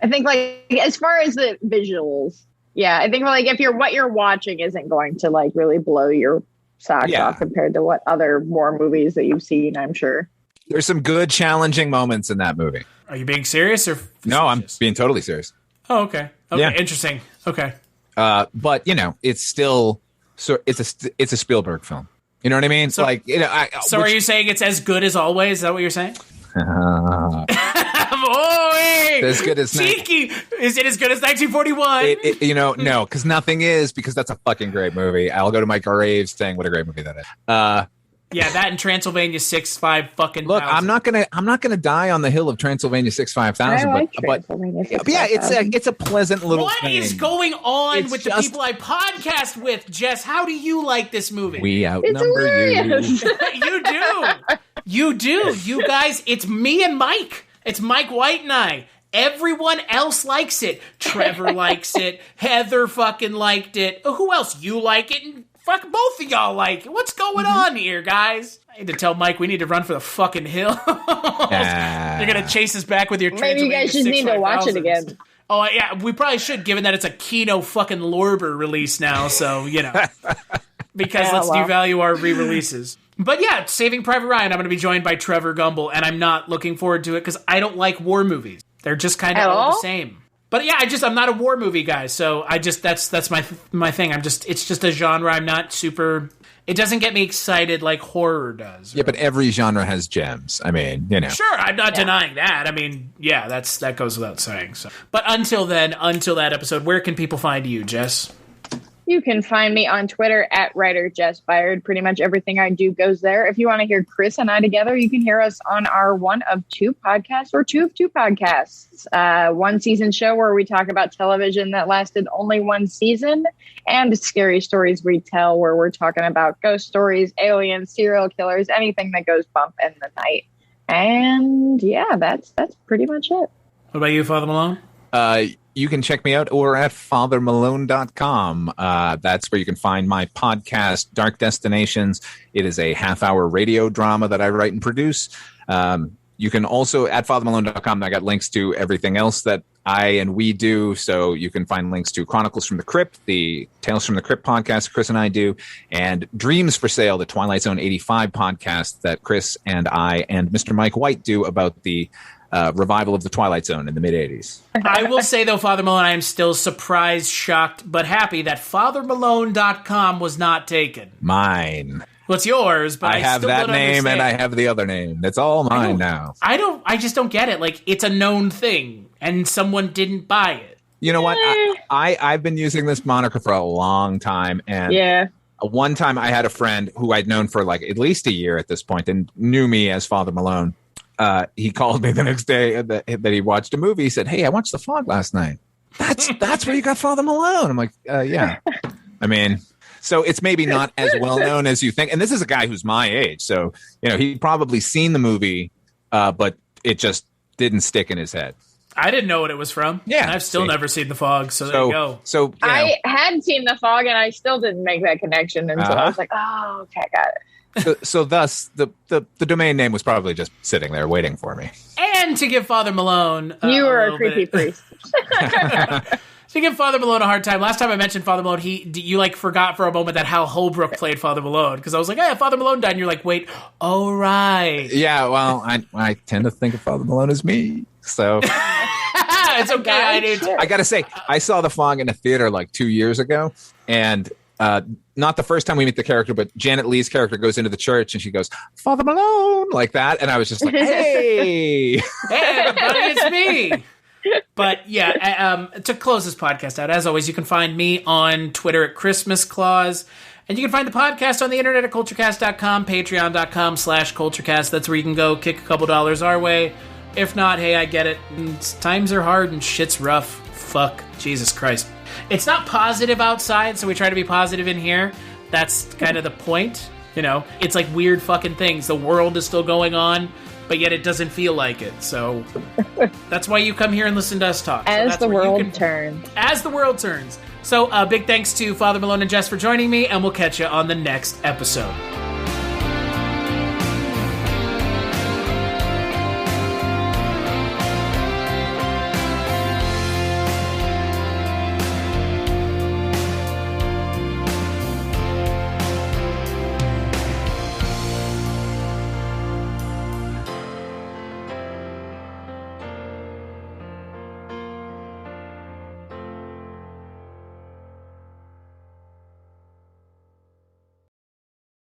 [SPEAKER 2] I think, like, as far as the visuals, yeah, I think, like, if what you're watching isn't going to, like, really blow your socks off compared to what other war movies that you've seen, I'm sure.
[SPEAKER 3] There's some good, challenging moments in that movie.
[SPEAKER 1] Are you being serious or facetious?
[SPEAKER 3] No, I'm being totally serious.
[SPEAKER 1] Oh, okay. Okay,
[SPEAKER 3] Yeah.
[SPEAKER 1] Interesting. Okay.
[SPEAKER 3] But it's still it's a Spielberg film. You know what I mean?
[SPEAKER 1] So,
[SPEAKER 3] are
[SPEAKER 1] you saying it's as good as always? Is that what you're saying?
[SPEAKER 3] As good as
[SPEAKER 1] cheeky. Is it as good as 1941?
[SPEAKER 3] No, because nothing is, because that's a fucking great movie. I'll go to my grave saying what a great movie that is.
[SPEAKER 1] Yeah, that and Transylvania 6-5 fucking.
[SPEAKER 3] Look,
[SPEAKER 1] 1,000.
[SPEAKER 3] I'm not gonna die on the hill of Transylvania 6-5,000, but yeah, it's a pleasant little
[SPEAKER 1] What
[SPEAKER 3] thing.
[SPEAKER 1] is going on
[SPEAKER 3] It's
[SPEAKER 1] with the
[SPEAKER 3] just-
[SPEAKER 1] people I podcast with, Jess? How do you like this movie?
[SPEAKER 3] We outnumber you.
[SPEAKER 1] You do. You guys, it's me and Mike. It's Mike White and I. Everyone else likes it. Trevor likes it. Heather fucking liked it. Who else? You like it. And fuck, both of y'all like it. What's going on here, guys? I need to tell Mike we need to run for the fucking hill. You're going to chase us back with your
[SPEAKER 2] Maybe you guys just need to watch it again.
[SPEAKER 1] Oh, yeah, we probably should, given that it's a Kino fucking Lorber release now, so, because let's devalue our re-releases. But yeah, Saving Private Ryan, I'm going to be joined by Trevor Gumble, and I'm not looking forward to it because I don't like war movies. They're just kind of all the same. But yeah, I'm not a war movie guy, so that's my thing. It's just a genre I'm not super. It doesn't get me excited like horror does.
[SPEAKER 3] Yeah, but every genre has gems. I mean,
[SPEAKER 1] Sure, I'm not denying that. I mean, yeah, that goes without saying. So, but until that episode, where can people find you, Jess?
[SPEAKER 2] You can find me on Twitter at writer Jess Byard. Pretty much everything I do goes there. If you want to hear Chris and I together, you can hear us on our one of two podcasts or two of two podcasts. One season show where we talk about television that lasted only one season, and Scary Stories We Tell, where we're talking about ghost stories, aliens, serial killers, anything that goes bump in the night. And yeah, that's pretty much it.
[SPEAKER 1] What about you, Father Malone?
[SPEAKER 3] You can check me out or at fathermalone.com. That's where you can find my podcast, Dark Destinations. It is a half-hour radio drama that I write and produce. You can also, at fathermalone.com, I got links to everything else that I and we do. So you can find links to Chronicles from the Crypt, the Tales from the Crypt podcast Chris and I do, and Dreams for Sale, the Twilight Zone 85 podcast that Chris and I and Mr. Mike White do about the revival of the Twilight Zone in the mid-'80s.
[SPEAKER 1] I will say, though, Father Malone, I am still surprised, shocked, but happy that fathermalone.com was not taken.
[SPEAKER 3] Mine.
[SPEAKER 1] Well, it's yours, but
[SPEAKER 3] I have
[SPEAKER 1] still
[SPEAKER 3] that
[SPEAKER 1] don't
[SPEAKER 3] name
[SPEAKER 1] understand.
[SPEAKER 3] and I have the other name. It's all mine now.
[SPEAKER 1] I just don't get it. Like, it's a known thing, and someone didn't buy it.
[SPEAKER 3] You know what? I've been using this moniker for a long time, and one time I had a friend who I'd known for like at least a year at this point and knew me as Father Malone. He called me the next day that he watched a movie. He said, "Hey, I watched The Fog last night." That's where you got Father Malone. I'm like, yeah. I mean, so it's maybe not as well known as you think. And this is a guy who's my age, so he'd probably seen the movie, but it just didn't stick in his head.
[SPEAKER 1] I didn't know what it was from.
[SPEAKER 3] Yeah,
[SPEAKER 1] and I've still never seen The Fog, so there you go.
[SPEAKER 3] So
[SPEAKER 2] I had seen The Fog, and I still didn't make that connection until I was like, oh, okay, I got it.
[SPEAKER 3] So thus, the domain name was probably just sitting there waiting for me.
[SPEAKER 1] And to give Father Malone...
[SPEAKER 2] you were a creepy priest.
[SPEAKER 1] To give Father Malone a hard time, last time I mentioned Father Malone, you like forgot for a moment that Hal Holbrook played Father Malone, because I was like, hey, Father Malone died, and you're like, wait, oh, right.
[SPEAKER 3] Yeah, well, I tend to think of Father Malone as me, so...
[SPEAKER 1] It's okay,
[SPEAKER 3] I gotta say, I saw The Fog in a theater like 2 years ago, and... not the first time we meet the character, but Janet Leigh's character goes into the church and she goes, Father Malone, like that. And I was just like, hey.
[SPEAKER 1] Hey, everybody, it's me. But yeah, to close this podcast out, as always, you can find me on Twitter at Christmas Claus. And you can find the podcast on the internet at culturecast.com, patreon.com/culturecast. That's where you can go kick a couple dollars our way. If not, hey, I get it. Times are hard and shit's rough. Fuck. Jesus Christ. It's not positive outside, so we try to be positive in here. That's kind of the point. It's like weird fucking things. The world is still going on, but yet it doesn't feel like it. So that's why you come here and listen to us talk.
[SPEAKER 2] As the world turns.
[SPEAKER 1] As the world turns. So big thanks to Father Malone and Jess for joining me, and we'll catch you on the next episode.